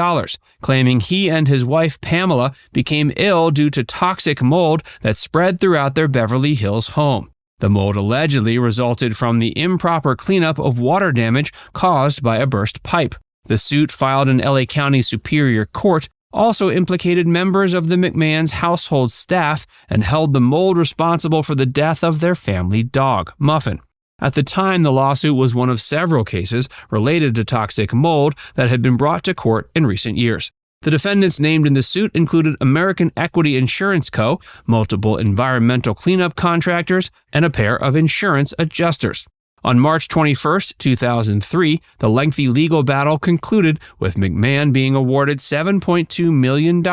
claiming he and his wife Pamela became ill due to toxic mold that spread throughout their Beverly Hills home. The mold allegedly resulted from the improper cleanup of water damage caused by a burst pipe. The suit, filed in LA County Superior Court, also implicated members of the McMahon's household staff and held the mold responsible for the death of their family dog, Muffin. At the time, the lawsuit was one of several cases related to toxic mold that had been brought to court in recent years. The defendants named in the suit included American Equity Insurance Co., multiple environmental cleanup contractors, and a pair of insurance adjusters. On March 21, 2003, the lengthy legal battle concluded with McMahon being awarded $7.2 million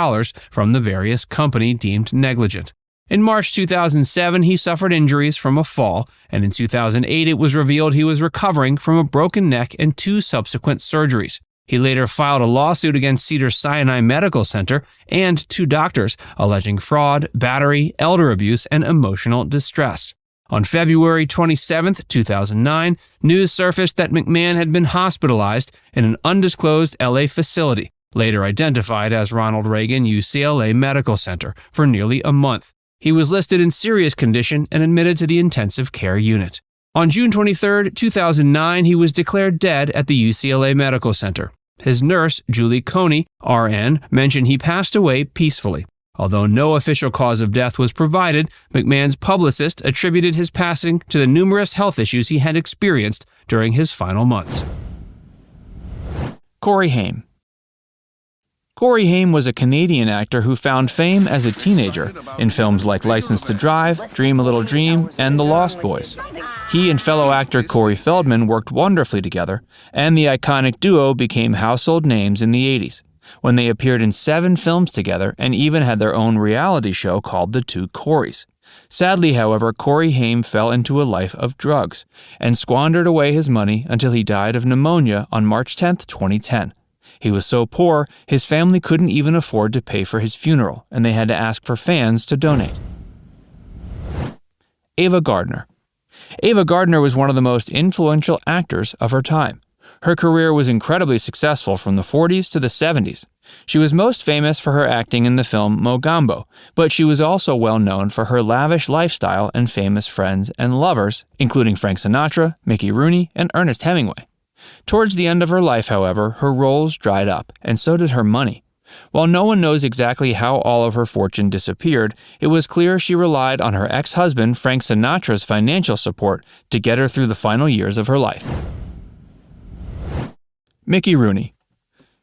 from the various company deemed negligent. In March 2007, he suffered injuries from a fall, and in 2008 it was revealed he was recovering from a broken neck and 2 subsequent surgeries. He later filed a lawsuit against Cedars-Sinai Medical Center and 2 doctors, alleging fraud, battery, elder abuse, and emotional distress. On February 27, 2009, news surfaced that McMahon had been hospitalized in an undisclosed LA facility, later identified as Ronald Reagan UCLA Medical Center, for nearly a month. He was listed in serious condition and admitted to the intensive care unit. On June 23, 2009, he was declared dead at the UCLA Medical Center. His nurse, Julie Coney, RN, mentioned he passed away peacefully. Although no official cause of death was provided, McMahon's publicist attributed his passing to the numerous health issues he had experienced during his final months. Corey Haim. Corey Haim was a Canadian actor who found fame as a teenager in films like License to Drive, Dream a Little Dream, and The Lost Boys. He and fellow actor Corey Feldman worked wonderfully together, and the iconic duo became household names in the 80s, when they appeared in 7 films together and even had their own reality show called The Two Coreys. Sadly, however, Corey Haim fell into a life of drugs and squandered away his money until he died of pneumonia on March 10, 2010. He was so poor, his family couldn't even afford to pay for his funeral, and they had to ask for fans to donate. Ava Gardner. Ava Gardner was one of the most influential actors of her time. Her career was incredibly successful from the 40s to the 70s. She was most famous for her acting in the film Mogambo, but she was also well known for her lavish lifestyle and famous friends and lovers, including Frank Sinatra, Mickey Rooney, and Ernest Hemingway. Towards the end of her life, however, her roles dried up, and so did her money. While no one knows exactly how all of her fortune disappeared, it was clear she relied on her ex-husband Frank Sinatra's financial support to get her through the final years of her life. Mickey Rooney.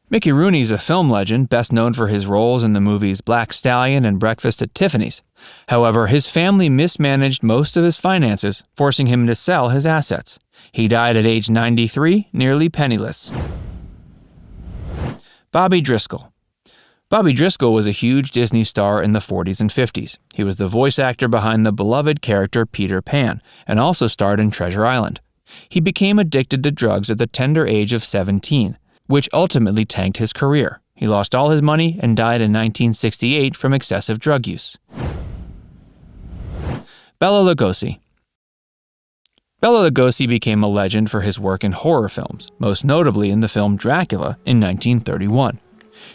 Mickey Rooney is a film legend best known for his roles in the movies Black Stallion and Breakfast at Tiffany's. However, his family mismanaged most of his finances, forcing him to sell his assets. He died at age 93, nearly penniless. Bobby Driscoll. Bobby Driscoll was a huge Disney star in the 40s and 50s. He was the voice actor behind the beloved character Peter Pan, and also starred in Treasure Island. He became addicted to drugs at the tender age of 17, which ultimately tanked his career. He lost all his money and died in 1968 from excessive drug use. Bela Lugosi. Bela Lugosi became a legend for his work in horror films, most notably in the film Dracula in 1931.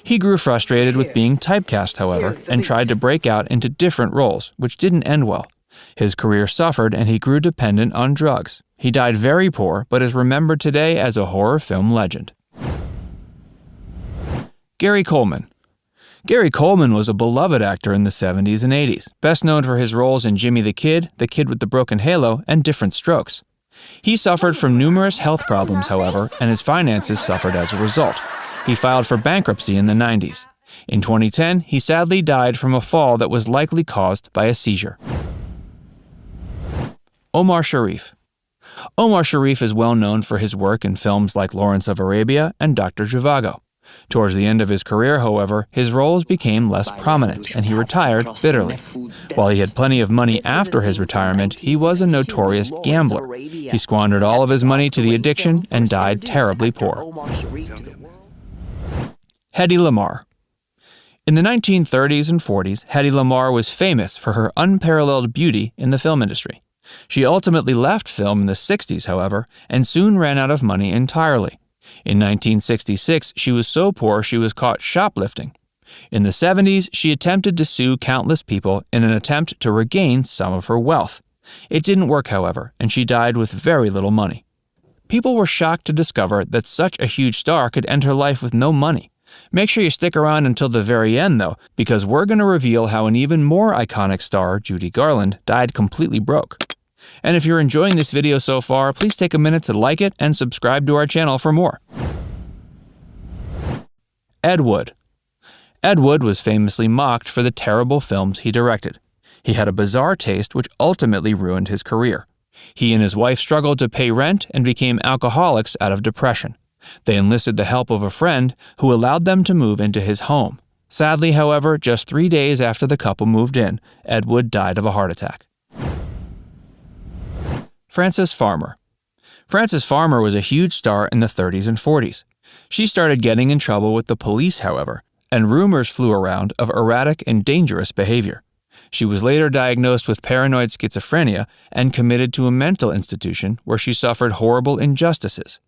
He grew frustrated with being typecast, however, and tried to break out into different roles, which didn't end well. His career suffered and he grew dependent on drugs. He died very poor, but is remembered today as a horror film legend. Gary Coleman. Gary Coleman was a beloved actor in the 70s and 80s, best known for his roles in Jimmy the Kid with the Broken Halo, and Different Strokes. He suffered from numerous health problems, however, and his finances suffered as a result. He filed for bankruptcy in the 90s. In 2010, he sadly died from a fall that was likely caused by a seizure. Omar Sharif. Omar Sharif is well known for his work in films like Lawrence of Arabia and Dr. Zhivago. Towards the end of his career, however, his roles became less prominent and he retired bitterly. While he had plenty of money after his retirement, he was a notorious gambler. He squandered all of his money to the addiction and died terribly poor. Hedy Lamarr. In the 1930s and 40s, Hedy Lamarr was famous for her unparalleled beauty in the film industry. She ultimately left film in the 60s, however, and soon ran out of money entirely. In 1966, she was so poor she was caught shoplifting. In the 70s, she attempted to sue countless people in an attempt to regain some of her wealth. It didn't work, however, and she died with very little money. People were shocked to discover that such a huge star could end her life with no money. Make sure you stick around until the very end, though, because we're going to reveal how an even more iconic star, Judy Garland, died completely broke. And if you're enjoying this video so far, please take a minute to like it and subscribe to our channel for more. Ed Wood. Ed Wood was famously mocked for the terrible films he directed. He had a bizarre taste which ultimately ruined his career. He and his wife struggled to pay rent and became alcoholics out of depression. They enlisted the help of a friend who allowed them to move into his home. Sadly, however, just 3 days after the couple moved in, Ed Wood died of a heart attack. Frances Farmer. Frances Farmer was a huge star in the 30s and 40s. She started getting in trouble with the police, however, and rumors flew around of erratic and dangerous behavior. She was later diagnosed with paranoid schizophrenia and committed to a mental institution where she suffered horrible injustices.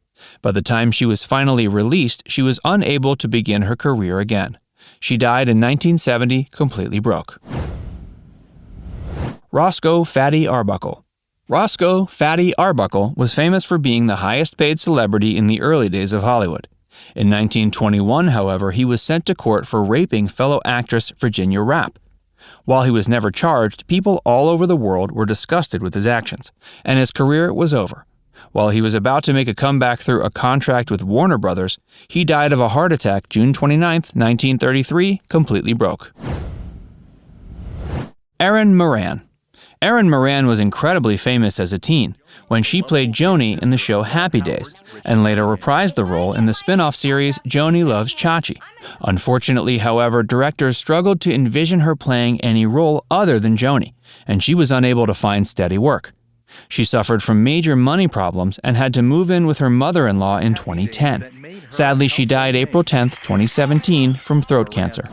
By the time she was finally released, she was unable to begin her career again. She died in 1970, completely broke. Roscoe Fatty Arbuckle. Roscoe Fatty Arbuckle was famous for being the highest-paid celebrity in the early days of Hollywood. In 1921, however, he was sent to court for raping fellow actress Virginia Rappe. While he was never charged, people all over the world were disgusted with his actions, and his career was over. While he was about to make a comeback through a contract with Warner Brothers, he died of a heart attack June 29, 1933, completely broke. Erin Moran. Erin Moran was incredibly famous as a teen when she played Joni in the show Happy Days and later reprised the role in the spin-off series Joni Loves Chachi. Unfortunately, however, directors struggled to envision her playing any role other than Joni, and she was unable to find steady work. She suffered from major money problems and had to move in with her mother-in-law in 2010. Sadly, she died April 10, 2017, from throat cancer.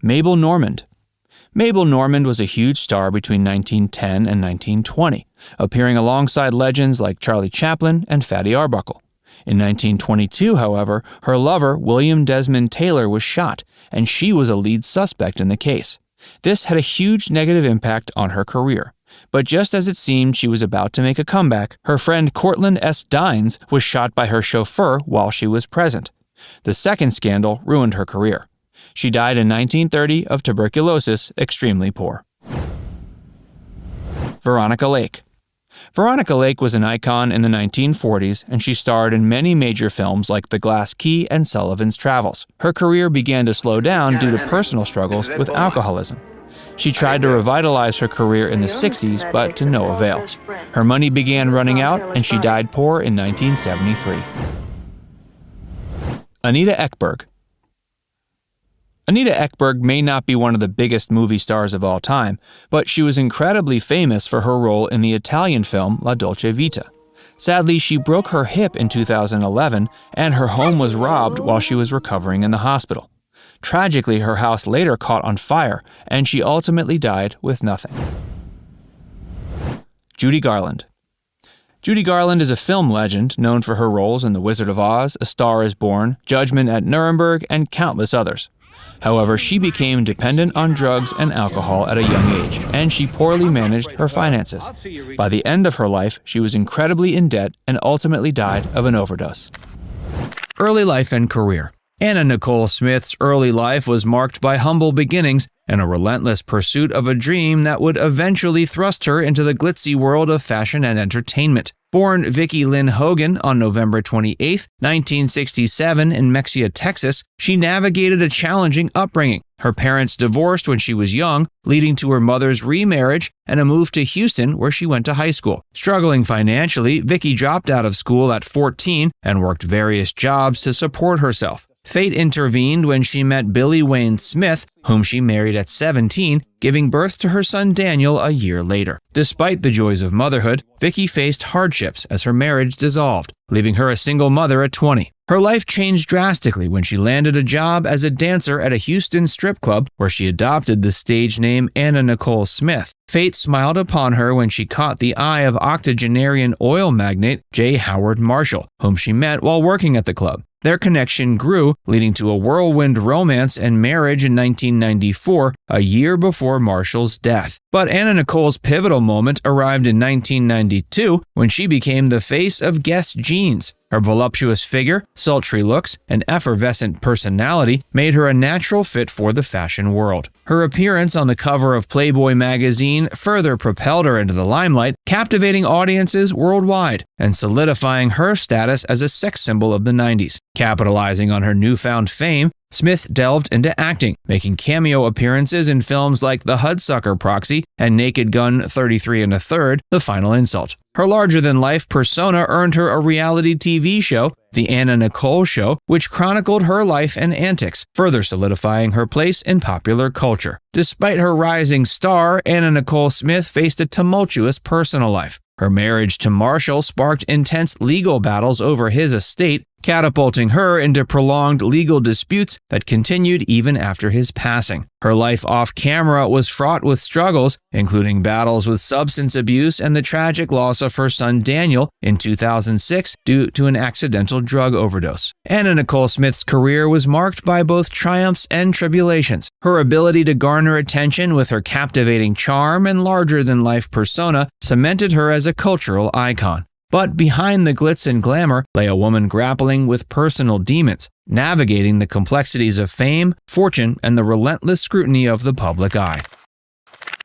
Mabel Normand. Mabel Normand was a huge star between 1910 and 1920, appearing alongside legends like Charlie Chaplin and Fatty Arbuckle. In 1922, however, her lover, William Desmond Taylor, was shot, and she was a lead suspect in the case. This had a huge negative impact on her career. But just as it seemed she was about to make a comeback, her friend Cortland S. Dines was shot by her chauffeur while she was present. The second scandal ruined her career. She died in 1930 of tuberculosis, extremely poor. Veronica Lake. Veronica Lake was an icon in the 1940s, and she starred in many major films like The Glass Key and Sullivan's Travels. Her career began to slow down due to personal struggles with alcoholism. She tried to revitalize her career in the 60s, but to no avail. Her money began running out, and she died poor in 1973. Anita Ekberg. Anita Ekberg may not be one of the biggest movie stars of all time, but she was incredibly famous for her role in the Italian film La Dolce Vita. Sadly, she broke her hip in 2011, and her home was robbed while she was recovering in the hospital. Tragically, her house later caught on fire, and she ultimately died with nothing. Judy Garland. Judy Garland is a film legend known for her roles in The Wizard of Oz, A Star is Born, Judgment at Nuremberg, and countless others. However, she became dependent on drugs and alcohol at a young age, and she poorly managed her finances. By the end of her life, she was incredibly in debt and ultimately died of an overdose. Early life and career. Anna Nicole Smith's early life was marked by humble beginnings and a relentless pursuit of a dream that would eventually thrust her into the glitzy world of fashion and entertainment. Born Vicki Lynn Hogan on November 28, 1967 in Mexia, Texas, she navigated a challenging upbringing. Her parents divorced when she was young, leading to her mother's remarriage and a move to Houston where she went to high school. Struggling financially, Vicki dropped out of school at 14 and worked various jobs to support herself. Fate intervened when she met Billy Wayne Smith, whom she married at 17, giving birth to her son Daniel a year later. Despite the joys of motherhood, Vicki faced hardships as her marriage dissolved, leaving her a single mother at 20. Her life changed drastically when she landed a job as a dancer at a Houston strip club where she adopted the stage name Anna Nicole Smith. Fate smiled upon her when she caught the eye of octogenarian oil magnate J. Howard Marshall, whom she met while working at the club. Their connection grew, leading to a whirlwind romance and marriage in 1994, a year before Marshall's death. But Anna Nicole's pivotal moment arrived in 1992 when she became the face of Guess jeans. Her voluptuous figure, sultry looks, and effervescent personality made her a natural fit for the fashion world. Her appearance on the cover of Playboy magazine further propelled her into the limelight, captivating audiences worldwide and solidifying her status as a sex symbol of the 90s. Capitalizing on her newfound fame, Smith delved into acting, making cameo appearances in films like The Hudsucker Proxy and Naked Gun 33 1/3, The Final Insult. Her larger-than-life persona earned her a reality TV show, The Anna Nicole Show, which chronicled her life and antics, further solidifying her place in popular culture. Despite her rising star, Anna Nicole Smith faced a tumultuous personal life. Her marriage to Marshall sparked intense legal battles over his estate, catapulting her into prolonged legal disputes that continued even after his passing. Her life off-camera was fraught with struggles, including battles with substance abuse and the tragic loss of her son Daniel in 2006 due to an accidental drug overdose. Anna Nicole Smith's career was marked by both triumphs and tribulations. Her ability to garner attention with her captivating charm and larger-than-life persona cemented her as a cultural icon. But behind the glitz and glamour lay a woman grappling with personal demons, navigating the complexities of fame, fortune, and the relentless scrutiny of the public eye.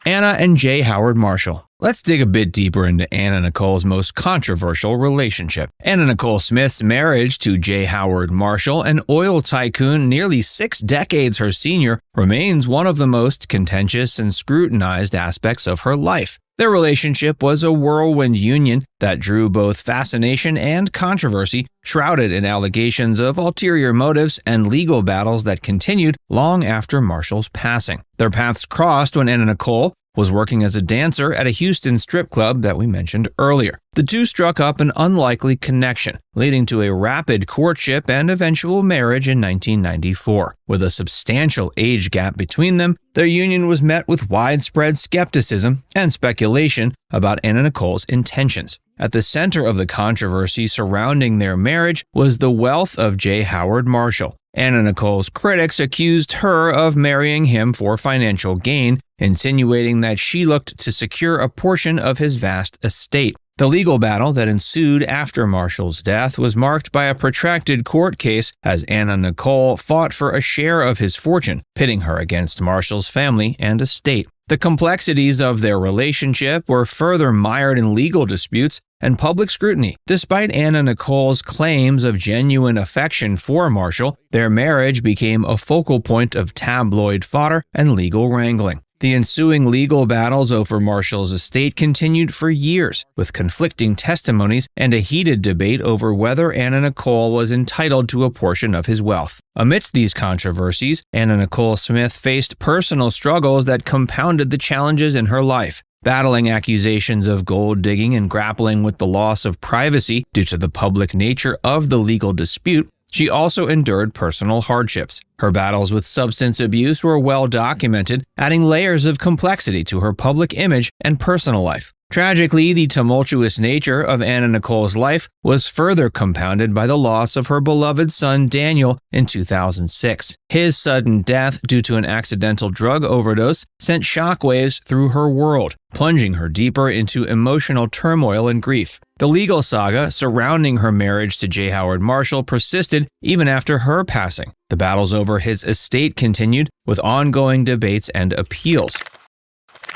Anna and J. Howard Marshall. Let's dig a bit deeper into Anna Nicole's most controversial relationship. Anna Nicole Smith's marriage to J. Howard Marshall, an oil tycoon nearly 6 decades her senior, remains one of the most contentious and scrutinized aspects of her life. Their relationship was a whirlwind union that drew both fascination and controversy, shrouded in allegations of ulterior motives and legal battles that continued long after Marshall's passing. Their paths crossed when Anna Nicole was working as a dancer at a Houston strip club that we mentioned earlier. The two struck up an unlikely connection, leading to a rapid courtship and eventual marriage in 1994. With a substantial age gap between them, their union was met with widespread skepticism and speculation about Anna Nicole's intentions. At the center of the controversy surrounding their marriage was the wealth of J. Howard Marshall. Anna Nicole's critics accused her of marrying him for financial gain, insinuating that she looked to secure a portion of his vast estate. The legal battle that ensued after Marshall's death was marked by a protracted court case as Anna Nicole fought for a share of his fortune, pitting her against Marshall's family and estate. The complexities of their relationship were further mired in legal disputes and public scrutiny. Despite Anna Nicole's claims of genuine affection for Marshall, their marriage became a focal point of tabloid fodder and legal wrangling. The ensuing legal battles over Marshall's estate continued for years, with conflicting testimonies and a heated debate over whether Anna Nicole was entitled to a portion of his wealth. Amidst these controversies, Anna Nicole Smith faced personal struggles that compounded the challenges in her life. Battling accusations of gold digging and grappling with the loss of privacy due to the public nature of the legal dispute, she also endured personal hardships. Her battles with substance abuse were well documented, adding layers of complexity to her public image and personal life. Tragically, the tumultuous nature of Anna Nicole's life was further compounded by the loss of her beloved son Daniel in 2006. His sudden death due to an accidental drug overdose sent shockwaves through her world, plunging her deeper into emotional turmoil and grief. The legal saga surrounding her marriage to J. Howard Marshall persisted even after her passing. The battles over his estate continued, with ongoing debates and appeals.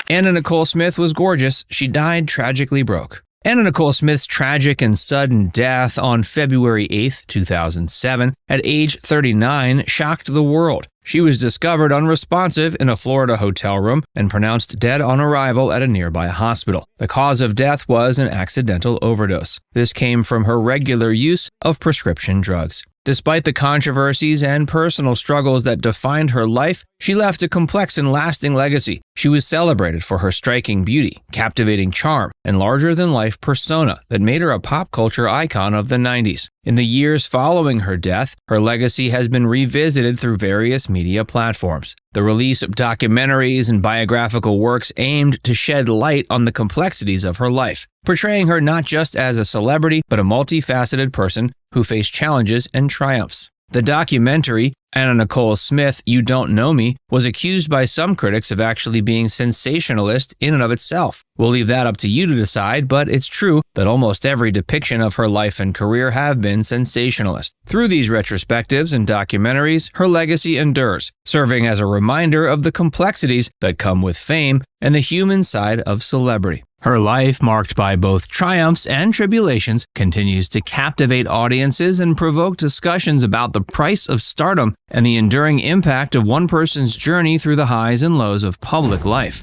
Anna Nicole Smith was gorgeous. She died tragically broke. Anna Nicole Smith's tragic and sudden death on February 8, 2007, at age 39, shocked the world. She was discovered unresponsive in a Florida hotel room and pronounced dead on arrival at a nearby hospital. The cause of death was an accidental overdose. This came from her regular use of prescription drugs. Despite the controversies and personal struggles that defined her life, she left a complex and lasting legacy. She was celebrated for her striking beauty, captivating charm, and larger-than-life persona that made her a pop culture icon of the 90s. In the years following her death, her legacy has been revisited through various media platforms. The release of documentaries and biographical works aimed to shed light on the complexities of her life, portraying her not just as a celebrity, but a multifaceted person who faced challenges and triumphs. The documentary, Anna Nicole Smith, You Don't Know Me, was accused by some critics of actually being sensationalist in and of itself. We'll leave that up to you to decide, but it's true that almost every depiction of her life and career have been sensationalist. Through these retrospectives and documentaries, her legacy endures, serving as a reminder of the complexities that come with fame and the human side of celebrity. Her life, marked by both triumphs and tribulations, continues to captivate audiences and provoke discussions about the price of stardom and the enduring impact of one person's journey through the highs and lows of public life.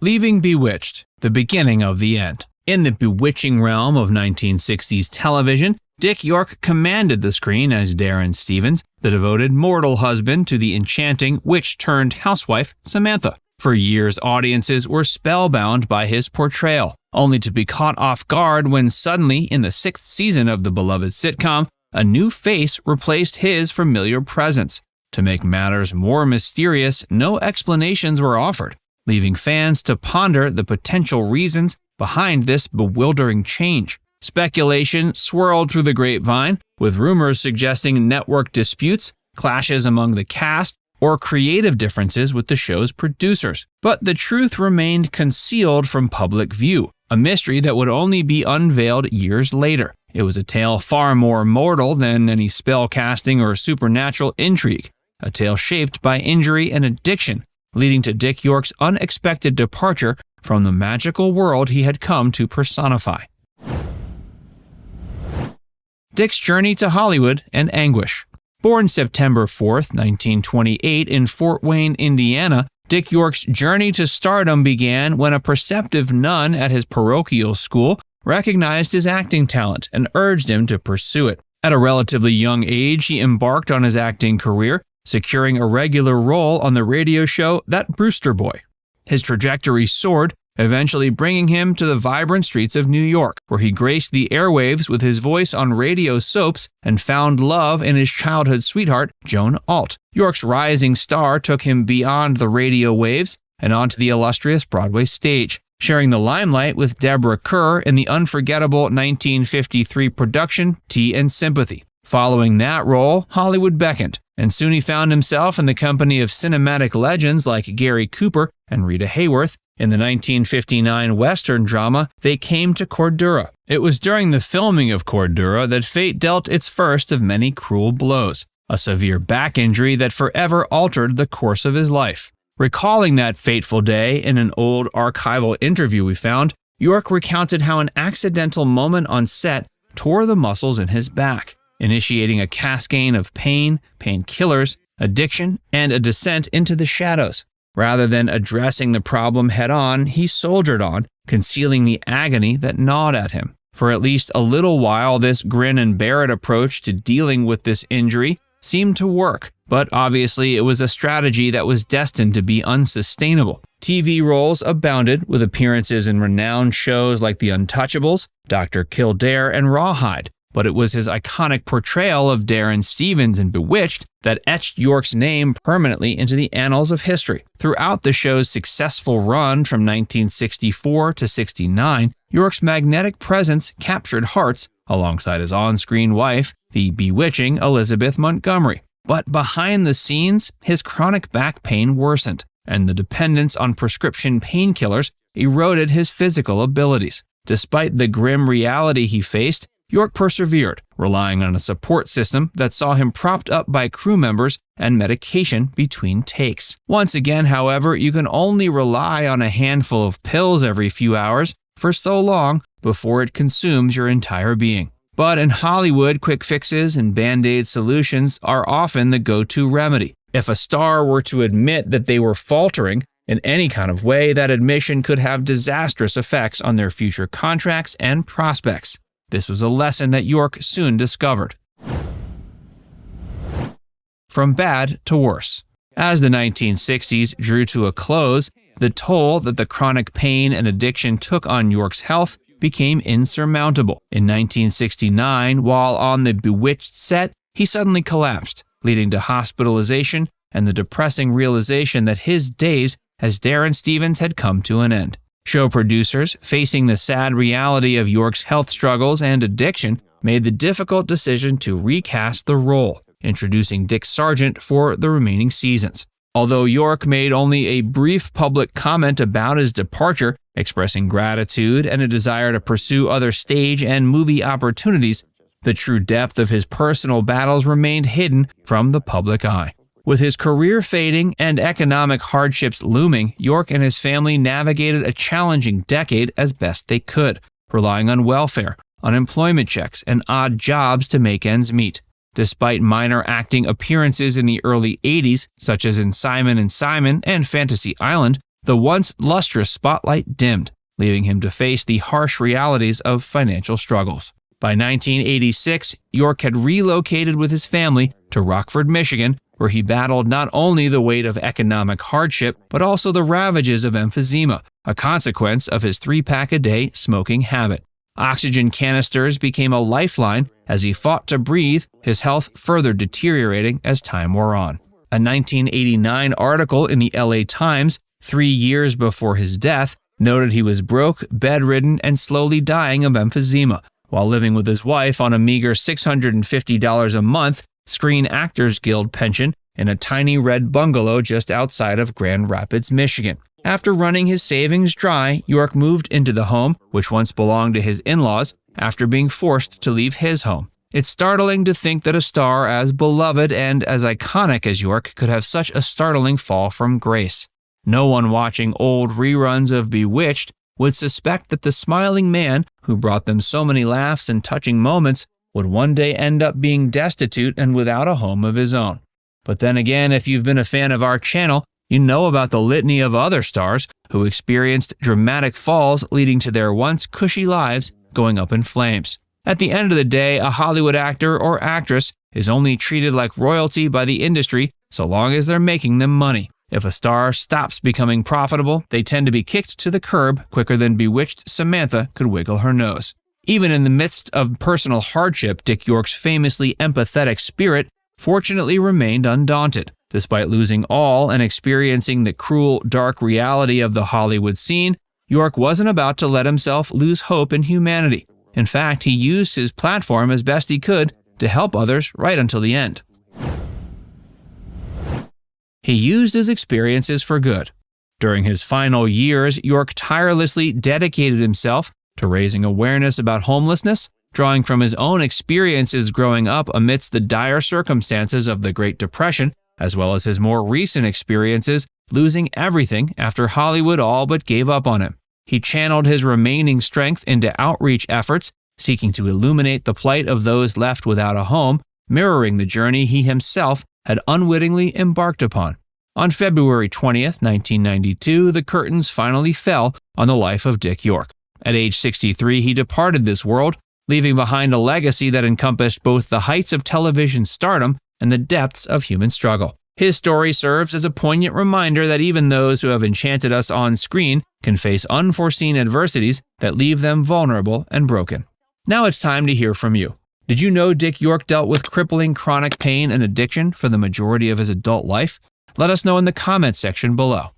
Leaving Bewitched, the beginning of the end. In the bewitching realm of 1960s television, Dick York commanded the screen as Darren Stevens, the devoted mortal husband to the enchanting witch-turned-housewife Samantha. For years, audiences were spellbound by his portrayal, only to be caught off guard when suddenly, in the 6th season of the beloved sitcom, a new face replaced his familiar presence. To make matters more mysterious, no explanations were offered, leaving fans to ponder the potential reasons behind this bewildering change. Speculation swirled through the grapevine, with rumors suggesting network disputes, clashes among the cast, or creative differences with the show's producers. But the truth remained concealed from public view, a mystery that would only be unveiled years later. It was a tale far more mortal than any spell casting or supernatural intrigue, a tale shaped by injury and addiction, leading to Dick York's unexpected departure from the magical world he had come to personify. Dick's journey to Hollywood and anguish. Born September 4, 1928 in Fort Wayne, Indiana, Dick York's journey to stardom began when a perceptive nun at his parochial school recognized his acting talent and urged him to pursue it. At a relatively young age, he embarked on his acting career, securing a regular role on the radio show That Brewster Boy. His trajectory soared, eventually bringing him to the vibrant streets of New York, where he graced the airwaves with his voice on radio soaps and found love in his childhood sweetheart, Joan Alt. York's rising star took him beyond the radio waves and onto the illustrious Broadway stage, sharing the limelight with Deborah Kerr in the unforgettable 1953 production Tea and Sympathy. Following that role, Hollywood beckoned, and soon he found himself in the company of cinematic legends like Gary Cooper and Rita Hayworth. In the 1959 Western drama, They Came to Cordura. It was during the filming of Cordura that fate dealt its first of many cruel blows, a severe back injury that forever altered the course of his life. Recalling that fateful day in an old archival interview we found, York recounted how an accidental moment on set tore the muscles in his back, initiating a cascade of pain, painkillers, addiction, and a descent into the shadows. Rather than addressing the problem head-on, he soldiered on, concealing the agony that gnawed at him. For at least a little while, this grin-and-bear-it approach to dealing with this injury seemed to work, but obviously it was a strategy that was destined to be unsustainable. TV roles abounded, with appearances in renowned shows like The Untouchables, Dr. Kildare, and Rawhide. But it was his iconic portrayal of Darren Stevens in Bewitched that etched York's name permanently into the annals of history. Throughout the show's successful run from 1964 to 69, York's magnetic presence captured hearts alongside his on-screen wife, the bewitching Elizabeth Montgomery. But behind the scenes, his chronic back pain worsened, and the dependence on prescription painkillers eroded his physical abilities. Despite the grim reality he faced, York persevered, relying on a support system that saw him propped up by crew members and medication between takes. Once again, however, you can only rely on a handful of pills every few hours for so long before it consumes your entire being. But in Hollywood, quick fixes and band-aid solutions are often the go-to remedy. If a star were to admit that they were faltering in any kind of way, that admission could have disastrous effects on their future contracts and prospects. This was a lesson that York soon discovered. From bad to worse. As the 1960s drew to a close, the toll that the chronic pain and addiction took on York's health became insurmountable. In 1969, while on the Bewitched set, he suddenly collapsed, leading to hospitalization and the depressing realization that his days as Darren Stevens had come to an end. Show producers, facing the sad reality of York's health struggles and addiction, made the difficult decision to recast the role, introducing Dick Sargent for the remaining seasons. Although York made only a brief public comment about his departure, expressing gratitude and a desire to pursue other stage and movie opportunities, the true depth of his personal battles remained hidden from the public eye. With his career fading and economic hardships looming, York and his family navigated a challenging decade as best they could, relying on welfare, unemployment checks, and odd jobs to make ends meet. Despite minor acting appearances in the early 80s, such as in Simon & Simon and Fantasy Island, the once lustrous spotlight dimmed, leaving him to face the harsh realities of financial struggles. By 1986, York had relocated with his family to Rockford, Michigan, where he battled not only the weight of economic hardship, but also the ravages of emphysema, a consequence of his 3-pack-a-day smoking habit. Oxygen canisters became a lifeline as he fought to breathe, his health further deteriorating as time wore on. A 1989 article in the LA Times, 3 years before his death, noted he was broke, bedridden, and slowly dying of emphysema, while living with his wife on a meager $650 a month Screen Actors Guild pension in a tiny red bungalow just outside of Grand Rapids, Michigan. After running his savings dry, York moved into the home, which once belonged to his in-laws, after being forced to leave his home. It's startling to think that a star as beloved and as iconic as York could have such a startling fall from grace. No one watching old reruns of Bewitched would suspect that the smiling man who brought them so many laughs and touching moments would one day end up being destitute and without a home of his own. But then again, if you've been a fan of our channel, you know about the litany of other stars who experienced dramatic falls leading to their once cushy lives going up in flames. At the end of the day, a Hollywood actor or actress is only treated like royalty by the industry so long as they're making them money. If a star stops becoming profitable, they tend to be kicked to the curb quicker than Bewitched Samantha could wiggle her nose. Even in the midst of personal hardship, Dick York's famously empathetic spirit fortunately remained undaunted. Despite losing all and experiencing the cruel, dark reality of the Hollywood scene, York wasn't about to let himself lose hope in humanity. In fact, he used his platform as best he could to help others right until the end. He used his experiences for good. During his final years, York tirelessly dedicated himself to raising awareness about homelessness, drawing from his own experiences growing up amidst the dire circumstances of the Great Depression, as well as his more recent experiences losing everything after Hollywood all but gave up on him. He channeled his remaining strength into outreach efforts, seeking to illuminate the plight of those left without a home, mirroring the journey he himself had unwittingly embarked upon. On February 20th, 1992, the curtains finally fell on the life of Dick York. At age 63, he departed this world, leaving behind a legacy that encompassed both the heights of television stardom and the depths of human struggle. His story serves as a poignant reminder that even those who have enchanted us on screen can face unforeseen adversities that leave them vulnerable and broken. Now it's time to hear from you. Did you know Dick York dealt with crippling chronic pain and addiction for the majority of his adult life? Let us know in the comments section below.